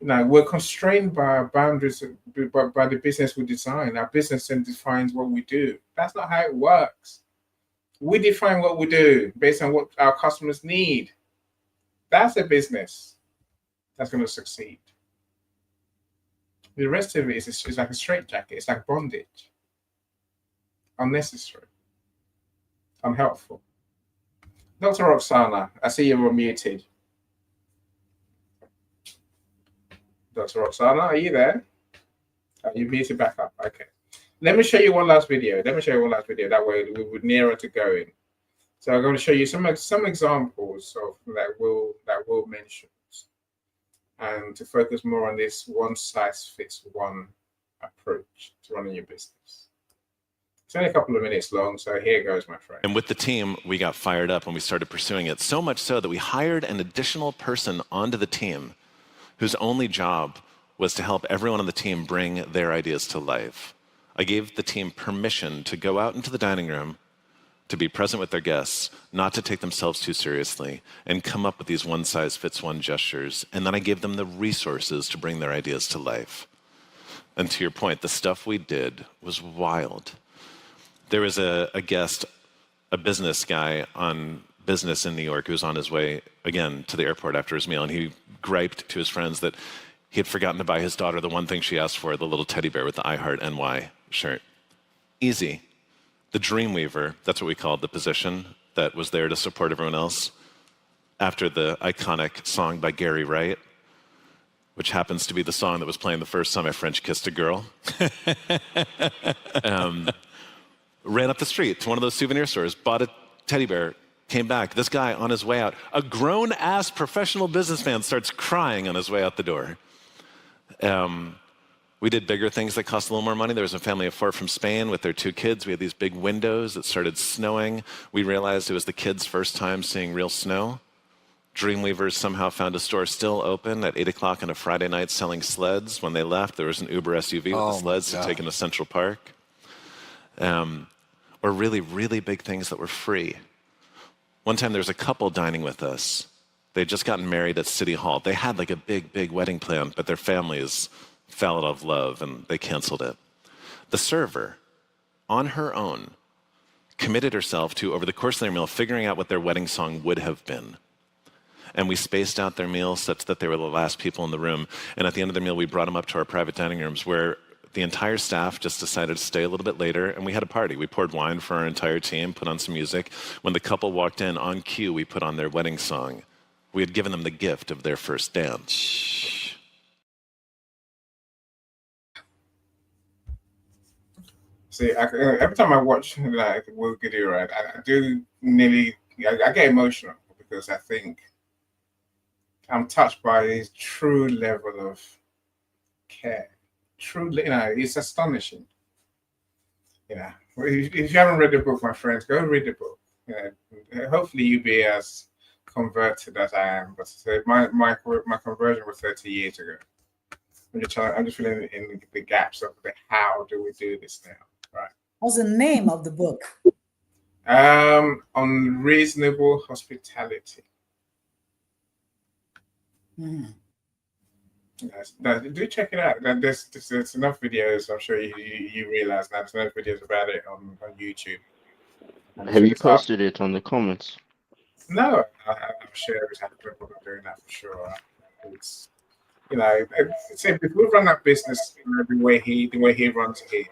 We're constrained by our boundaries, by the business we design. Our business then defines what we do. That's not how it works. We define what we do based on what our customers need. That's a business that's going to succeed. The rest of it is like a straitjacket. It's like bondage. Unnecessary. Unhelpful. Dr. Roxana, I see you were muted. Dr. Roxana, are you there? Are you muted back up? Okay. Let me show you one last video. That way we're nearer to going. So I'm going to show you some examples of that Will mentions, and to focus more on this one size fits one approach to running your business. It's only a couple of minutes long, so here goes, my friend. And with the team, we got fired up when we started pursuing it, so much so that we hired an additional person onto the team whose only job was to help everyone on the team bring their ideas to life. I gave the team permission to go out into the dining room, to be present with their guests, not to take themselves too seriously, and come up with these one-size-fits-one gestures. And then I gave them the resources to bring their ideas to life. And to your point, the stuff we did was wild. There was a guest, a business guy on business in New York, who was on his way, again, to the airport after his meal, and he griped to his friends that he had forgotten to buy his daughter the one thing she asked for, the little teddy bear with the I Heart NY shirt. Easy. The Dreamweaver, that's what we called the position that was there to support everyone else, after the iconic song by Gary Wright, which happens to be the song that was playing the first time I French kissed a girl. Ran up the street to one of those souvenir stores, bought a teddy bear, came back. This guy on his way out, a grown-ass professional businessman, starts crying on his way out the door. We did bigger things that cost a little more money. There was a family of 4 from Spain with their 2 kids. We had these big windows. It started snowing. We realized it was the kids' first time seeing real snow. Dreamweavers somehow found a store still open at 8 o'clock on a Friday night selling sleds. When they left, there was an Uber SUV with the sleds to take them to Central Park. Or really, really big things that were free. One time there was a couple dining with us. They'd just gotten married at City Hall. They had like a big, big wedding plan, but their families fell out of love and they canceled it. The server, on her own, committed herself to, over the course of their meal, figuring out what their wedding song would have been. And we spaced out their meal such that they were the last people in the room. And at the end of the meal, we brought them up to our private dining rooms where the entire staff just decided to stay a little bit later, and we had a party. We poured wine for our entire team, put on some music. When the couple walked in, on cue, we put on their wedding song. We had given them the gift of their first dance. See, every time I watch like Will Gadura, I do nearly I get emotional because I think I'm touched by his true level of care. Truly, it's astonishing. If you haven't read the book, my friends, go read the book. Hopefully, you'll be as converted as I am. But my conversion was 30 years ago. I'm just filling in the gaps of the how do we do this now, right? What's the name of the book? Unreasonable hospitality. Mhm. Yes, do check it out. There's enough videos. I'm sure you realize now there's enough videos about it on YouTube. Have you posted it on the comments? No, I'm sure every time people are doing that for sure. It's if we run that business the way he runs it,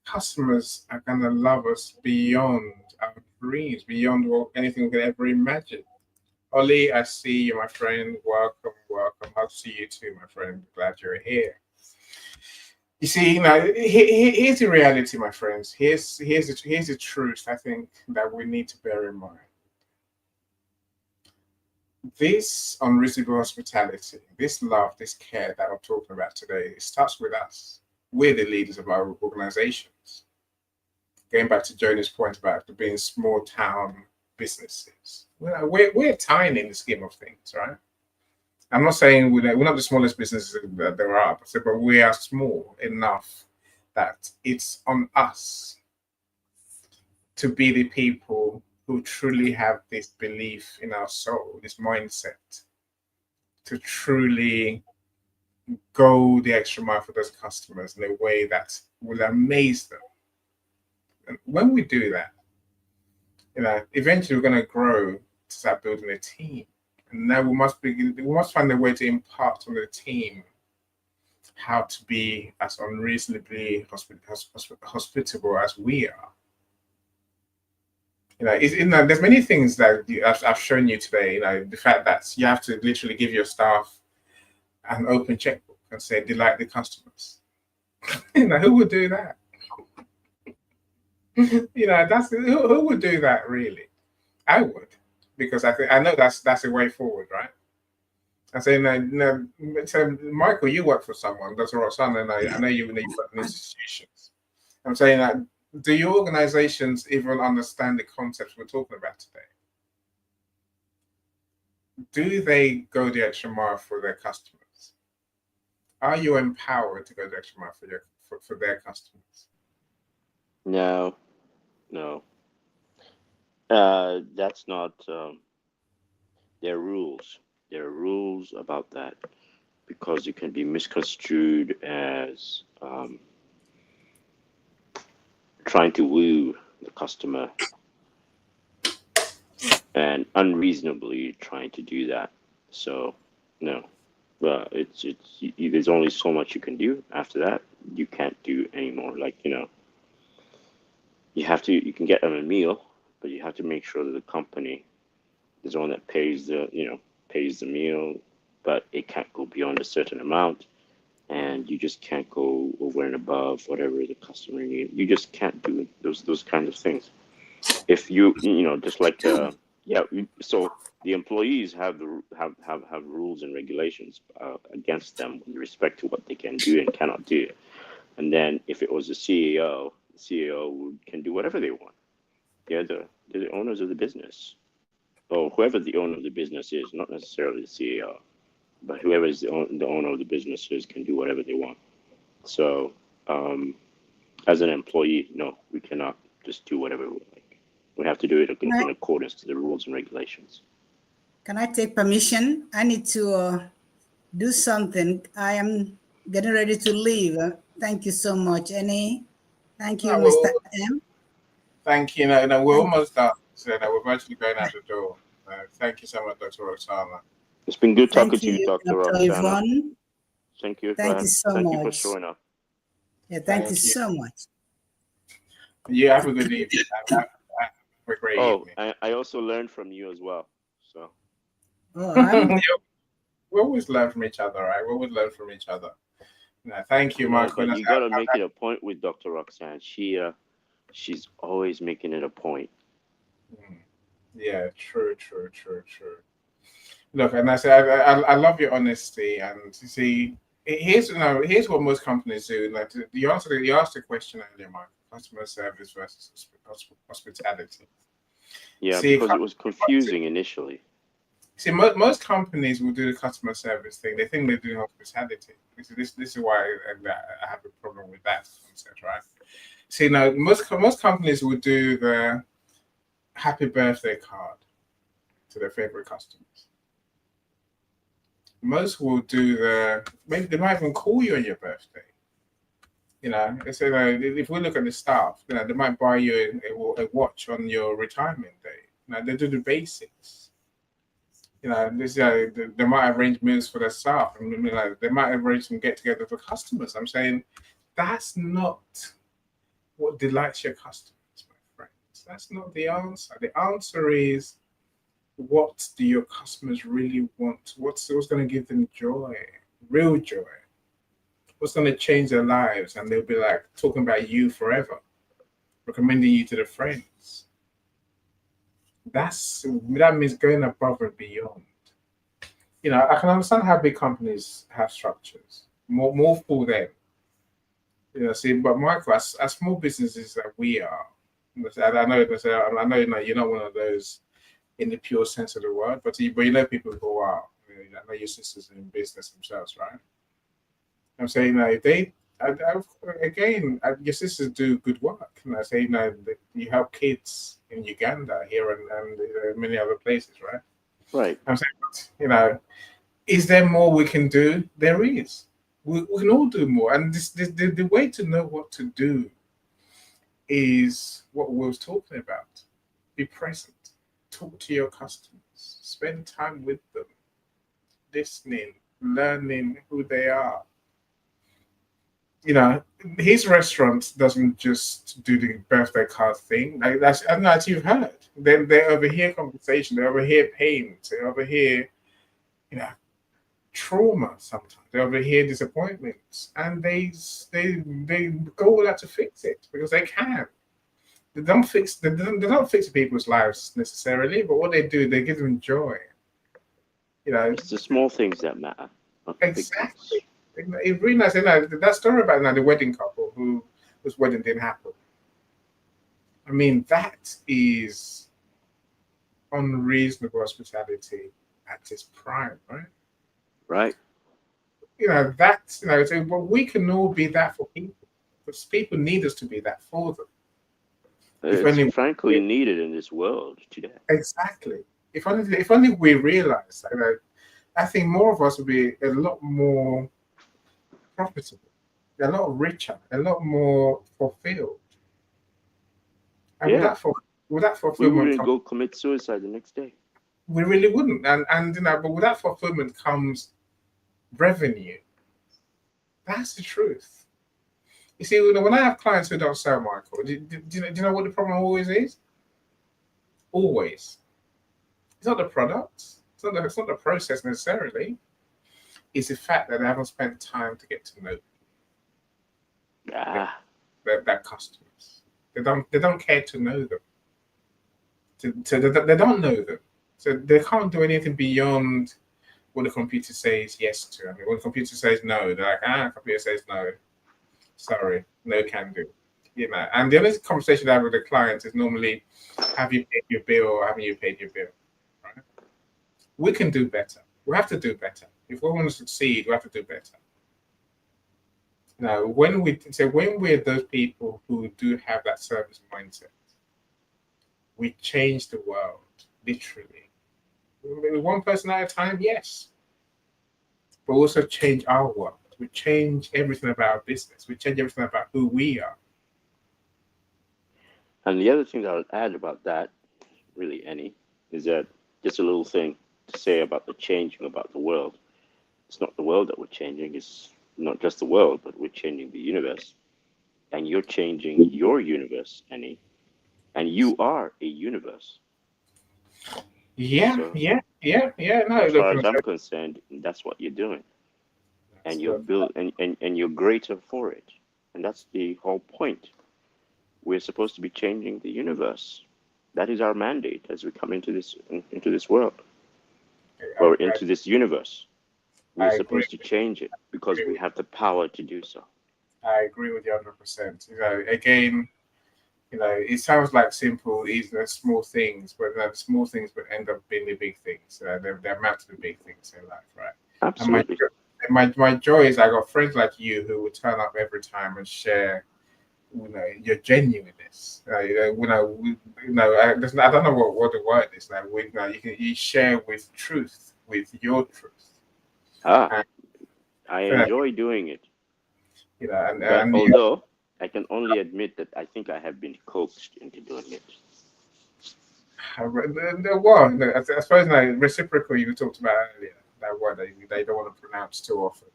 customers are gonna love us beyond our dreams, beyond anything we could ever imagine. Ollie, I see you, my friend. Welcome, welcome. I'll see you too, my friend. Glad you're here. You see, here's the reality, my friends. Here's the truth. I think that we need to bear in mind. This unreasonable hospitality, this love, this care that I'm talking about today, it starts with us. We're the leaders of our organizations. Going back to Jonah's point about being small town businesses, we're tiny in the scheme of things, right? I'm not saying we're not the smallest businesses that there are, but we are small enough that it's on us to be the people who truly have this belief in our soul, this mindset, to truly go the extra mile for those customers in a way that will amaze them. And when we do that, eventually we're going to grow to start building a team. And now we must find a way to impart on the team how to be as unreasonably hospitable as we are. There's many things that I've shown you today. The fact that you have to literally give your staff an open checkbook and say delight the customers. Who would do that? That's who would do that really? I would, because I know that's a way forward, right? I say, so Michael, you work for someone, that's right, son, and I know you work in institutions. I'm saying that, do your organizations even understand the concepts we're talking about today? Do they go the extra mile for their customers? Are you empowered to go the extra mile for their customers? No. That's not. There are rules. There are rules about that because it can be misconstrued as trying to woo the customer and unreasonably trying to do that. So, no. But there's only so much you can do. After that, you can't do anymore. You can get them a meal, but you have to make sure that the company is the one that pays the meal, but it can't go beyond a certain amount, and you just can't go over and above whatever the customer needs. You just can't do those kinds of things. If just like so the employees have rules and regulations against them with respect to what they can do and cannot do. And then if it was the CEO can do whatever they want. They're the owners of the business, or whoever the owner of the business is, not necessarily the CEO, but whoever is the owner of the business can do whatever they want. So, as an employee, no, we cannot just do whatever we like. We have to do it in accordance to the rules and regulations. Can I take permission? I need to do something. I am getting ready to leave. Thank you so much, Annie. Thank you, Mr. M. Thank you. We're almost done. So we're actually going out the door. Thank you so much, Dr. Roxana. It's been good talking to you, Dr. Dr. Roxana. Yvonne. Thank you. Thank you so much. Thank you for showing up. Yeah, thank you so much. You have a good evening. Have a great evening. I also learned from you as well. So. We always learn from each other, right? We always learn from each other. Thank you, Michael. But you gotta make it a point with Dr. Roxanne. She's always making it a point Mm. Yeah, true, true, true, true. Look, and I say I love your honesty, and you see, here's what most companies do. Like you asked the question earlier, Mike, customer service versus hospitality. Yeah, See, because it was confusing initially. see, most companies will do the customer service thing. They think they're doing hospitality. This is why I have a problem with that concept, right? See, now most companies will do the happy birthday card to their favorite customers. Most will do maybe they might even call you on your birthday. You know, so if we look at the staff, you know, they might buy you a watch on your retirement day. You know, they do the basics. You know, they might arrange meals for their staff. I mean, like, they might arrange some get together for customers. I'm saying that's not what delights your customers, my friends. That's not the answer. The answer is, what do your customers really want? What's going to give them joy, real joy? What's going to change their lives? And they'll be like talking about you forever, recommending you to their friends. That means going above and beyond. You know, I can understand how big companies have structures, more for them. You know, see, but Michael, as small businesses that we are, I know, you know, you're not one of those in the pure sense of the word, but you know people who are. I know your sisters in business themselves, right? I'm saying, you know, if they, again, your sisters do good work. And I say, you know, you help kids in Uganda here and many other places, right? Right. I'm saying, you know, is there more we can do? There is. We can all do more. And the way to know what to do is what we was talking about. Be present. Talk to your customers. Spend time with them. Listening, learning who they are. You know, his restaurant doesn't just do the birthday card thing. Like that's, I don't know if you've heard. They overhear conversation, they overhear pain, they overhear, you know, trauma sometimes. They overhear disappointments. And they go all out to fix it because they can. They don't fix people's lives necessarily, but what they do, they give them joy. You know, It's the small things that matter. Not the big things. exactly. It really nice. You know, that story about the wedding couple whose wedding didn't happen. I mean, that is unreasonable hospitality at its prime, right? Right. You know, so, but we can all be that for people because people need us to be that for them. If only It's frankly needed in this world today. exactly. If only we realize that, you know, I think more of us would be a lot more profitable, a lot richer, a lot more fulfilled. And Yeah. with that We fulfillment wouldn't go commit suicide the next day. we really wouldn't. And you know, but with that fulfillment comes revenue. That's the truth. You see, when I have clients who don't sell, Michael, do you know what the problem always is? Always. It's not the product. It's not the process necessarily. It's the fact that they haven't spent time to get to know Ah. their customers. They don't care to know them. So they don't know them. So they can't do anything beyond what the computer says yes to. I mean, when the computer says no, they're like, computer says no. Sorry, no can do. You know, and the only conversation I have with the clients is normally, have you paid your bill or haven't you paid your bill? Right? We can do better. We have to do better. If we want to succeed, we have to do better. Now, when we're those people who do have that service mindset, we change the world, literally. Maybe one person at a time, yes. But also change our world. We change everything about our business. We change everything about who we are. And the other thing that I'll add about that, really, Annie, is that just a little thing to say about the changing about the world. It's not the world that we're changing. It's not just the world, but we're changing the universe. And you're changing your universe, Annie. And you are a universe. Yeah, So, yeah. No, as look, far as I'm concerned, that's what you're doing. And you're built and you're greater for it. And that's the whole point. We're supposed to be changing the universe. That is our mandate as we come into this world or into this universe. We're supposed to change it because we have the power to do so. I agree with you 100%. You know, again, you know, it sounds like simple, easy, small things, but the small things would end up being the big things. They amount to the big things in life, right? Absolutely. And my joy is I got friends like you who would turn up every time and share, you know, your genuineness. You know, I don't know what the word is. Like, you share with truth, with your truth. And, I enjoy doing it. You know, but although I can only admit that I think I have been coaxed into doing it. Well, I suppose like reciprocal you talked about earlier, that word they don't want to pronounce too often.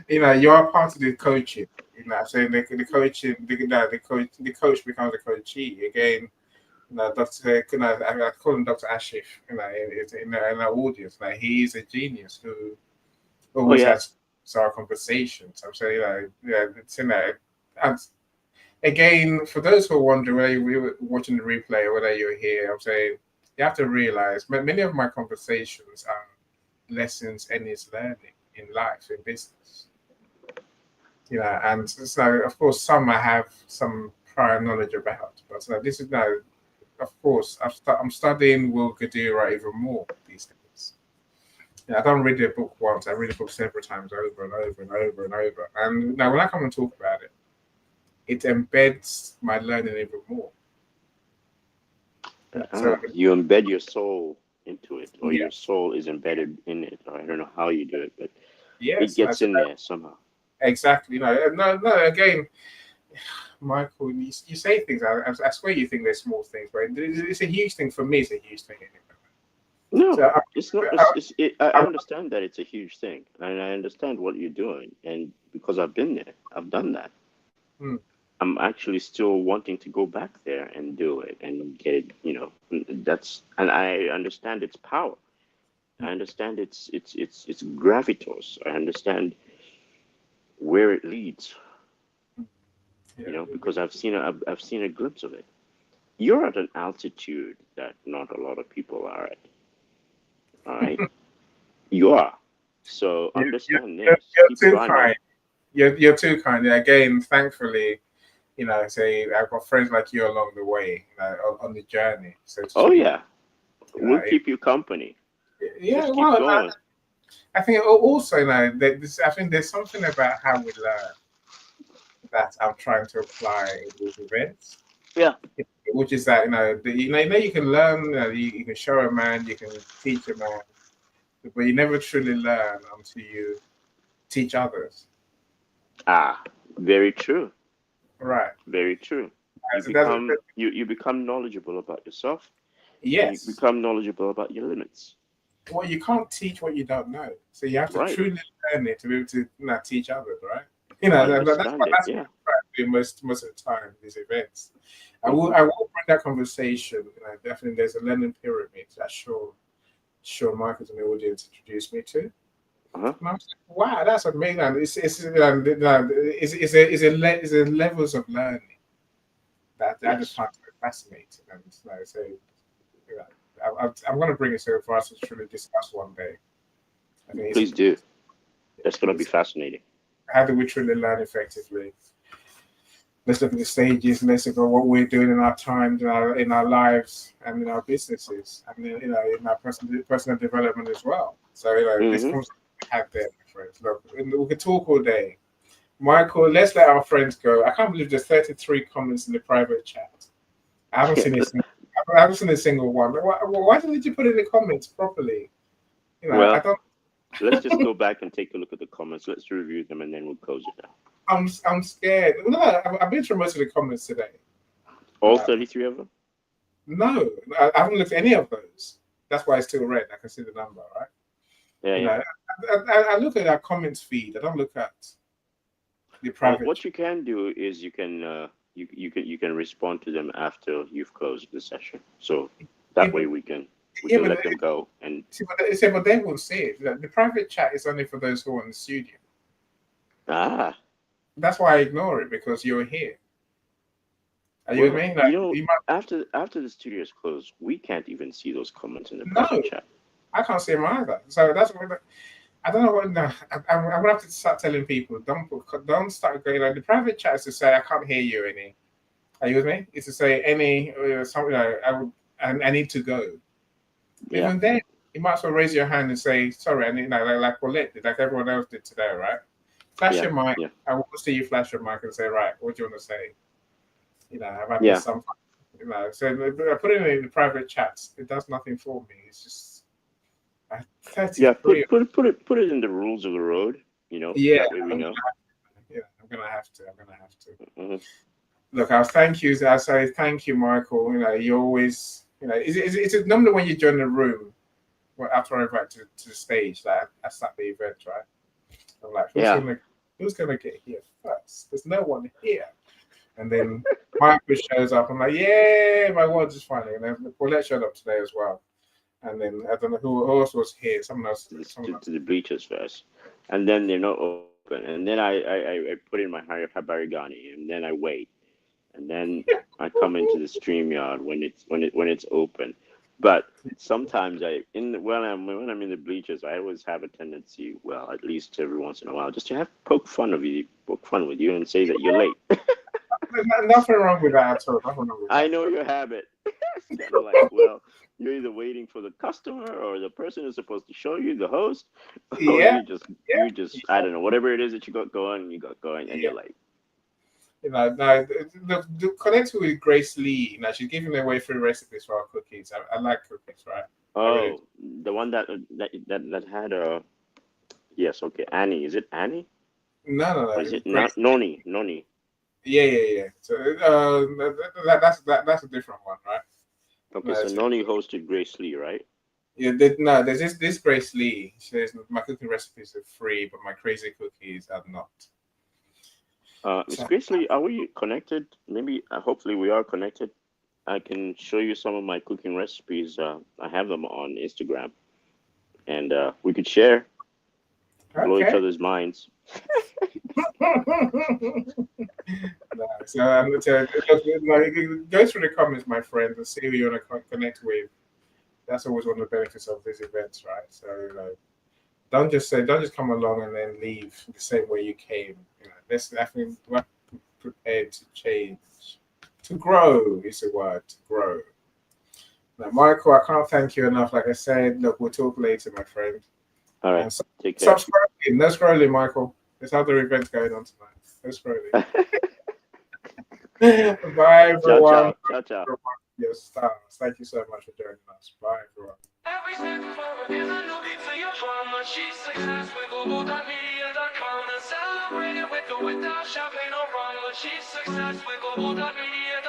You know, you are part of the coaching. You know, saying the coaching, the coach becomes a coachee again. You know, Doctor, you know, I call him Dr. Ashif. You know, in our audience, like he's a genius who always has our conversations. I'm saying, it's in there. And again, for those who are wondering whether you were watching the replay or whether you're here, I'm saying you have to realize many of my conversations are lessons Ennis learning in life, in business. You know, and so of course some I have some prior knowledge about, but this is now, of course, I'm studying Will Gadira even more these days. Yeah, I don't read a book once. I read a book several times over and over and over and over. And now when I come and talk about it, it embeds my learning even more. So you embed your soul into it, or your soul is embedded in it. Or I don't know how you do it, but it gets in there somehow. Exactly. No. Again, Michael, you say things. I swear you think they're small things, but it's a huge thing for me. It's a huge thing. No, it's not. I understand that it's a huge thing, and I understand what you're doing, and because I've been there, I've done that. I'm actually still wanting to go back there and do it and get it. You know, and I understand its power. I understand its gravitas. I understand where it leads. You know, because I've seen a glimpse of it. You're at an altitude that not a lot of people are at. All right, you are. So understand this. You're too kind. You're too kind. Again, thankfully, you know, say I've got friends like you along the way, you know, on the journey. So we'll keep you company. Yeah, just well, keep going. I think also, you know, I think there's something about how we learn that I'm trying to apply with events. Yeah. Which is that, you know, you can learn, you can show a man, you can teach a man, but you never truly learn until you teach others. Very true. Right. Very true. You become knowledgeable about yourself. Yes. You become knowledgeable about your limits. Well, you can't teach what you don't know, so you have to truly learn it to be able to teach others, right? You know, that's what I'm trying to do most of the time. These events, I will bring that conversation. Definitely, there's a learning pyramid that Sean Michaels and the audience introduced me to. And I was like, wow, that's amazing. It's levels of learning that I just find so fascinating. And so, you know, I'm going to bring it so for us to truly discuss one day. Please do. That's going to be fascinating. How do we truly learn effectively? Let's look at the stages. Let's look at what we're doing in our time, in our lives, and in our businesses, and you know, in our personal development as well. So you know, this conversation we have there, my friends. Look, we could talk all day. Michael, let's let our friends go. I can't believe there's 33 comments in the private chat. I haven't seen a single one. Why didn't you put in the comments properly? You know, well, I don't. Let's just go back and take a look at the comments. Let's review them and then we'll close it down. I'm scared. No, I've been through most of the comments today. All 33 of them? No, I haven't looked at any of those. That's why it's still red. I can see the number, right? Yeah. I look at our comments feed. I don't look at the private. Well, what you can do is you can respond to them after you've closed the session. So that way we can let them go and but they will see it. The private chat is only for those who are in the studio. That's why I ignore it, because you're here. Are you with me? Like, you know, you might, after the studio is closed, we can't even see those comments in the no, private chat. I can't see them either. So that's what I don't know what. No, I'm gonna have to start telling people don't start going like the private chats to say I can't hear you any. Are you with me? It's to say any something I need to go. Yeah. Even then, you might as well raise your hand and say sorry. I need like Paulette did, like everyone else did today, right? Flash your mic. Yeah. I want to see you flash your mic and say right. What do you want to say? Have I Yeah. missed something? So I put it in the private chats. It does nothing for me. It's just 33. Yeah. Put it in the rules of the road. Yeah, That way we know. I'm gonna have to. I'm gonna have to. Mm-hmm. Look, I thank you. I say thank you, Michael. You always, it's normally when you join the room, after I invite to the stage, that I start the event, right? I'm like, who's gonna get here first? There's no one here. And then Michael shows up. I'm like, yeah, my words is funny. And then Paulette showed up today as well. And then I don't know who else was here. Someone else. To the bleachers first, and then they're not open, and then I put in my Habarigani, and then I wait, and then I come into the StreamYard when it's open. But sometimes when I'm in the bleachers, I always have a tendency, well, at least every once in a while, just to poke fun with you, and say that you're late. Nothing wrong with that at all. Nothing wrong with that. I know your habit. It's kind of like, well, you're either waiting for the customer or the person who's supposed to show you, the host, or you just I don't know, whatever it is that you got going, and you're like, now connect with Grace Lee. Now she's giving away free recipes for our cookies. I like cookies, right? oh, the one that had a yes, okay, Annie. Is it Annie? No. Or is it not Noni? Yeah. So that's a different one, right? Okay, so Noni hosted Grace Lee, right? Yeah, there's this Grace Lee. She says my cooking recipes are free, but my crazy cookies are not. Miss Grace Lee, are we connected? Maybe, hopefully, we are connected. I can show you some of my cooking recipes. I have them on Instagram, and we could share, blow each other's minds. So I'm going to go through the comments, my friends, and see who you want to connect with. That's always one of the benefits of these events, right? So don't just come along and then leave the same way you came. Let's definitely be prepared to change, to grow is the word, to grow. Now, Michael, I can't thank you enough. Like I said, look, we'll talk later, my friend. All right, take care. Stop scrolling. No scrolling, Michael. There's other events going on tonight. No scrolling. Bye, everyone. Ciao. Your stars. Thank you so much for joining us. Bye, everyone. Every second forward is a new beat to your drama. She's success with global.media.com and celebrating with or without champagne or rum. She's success with global.media.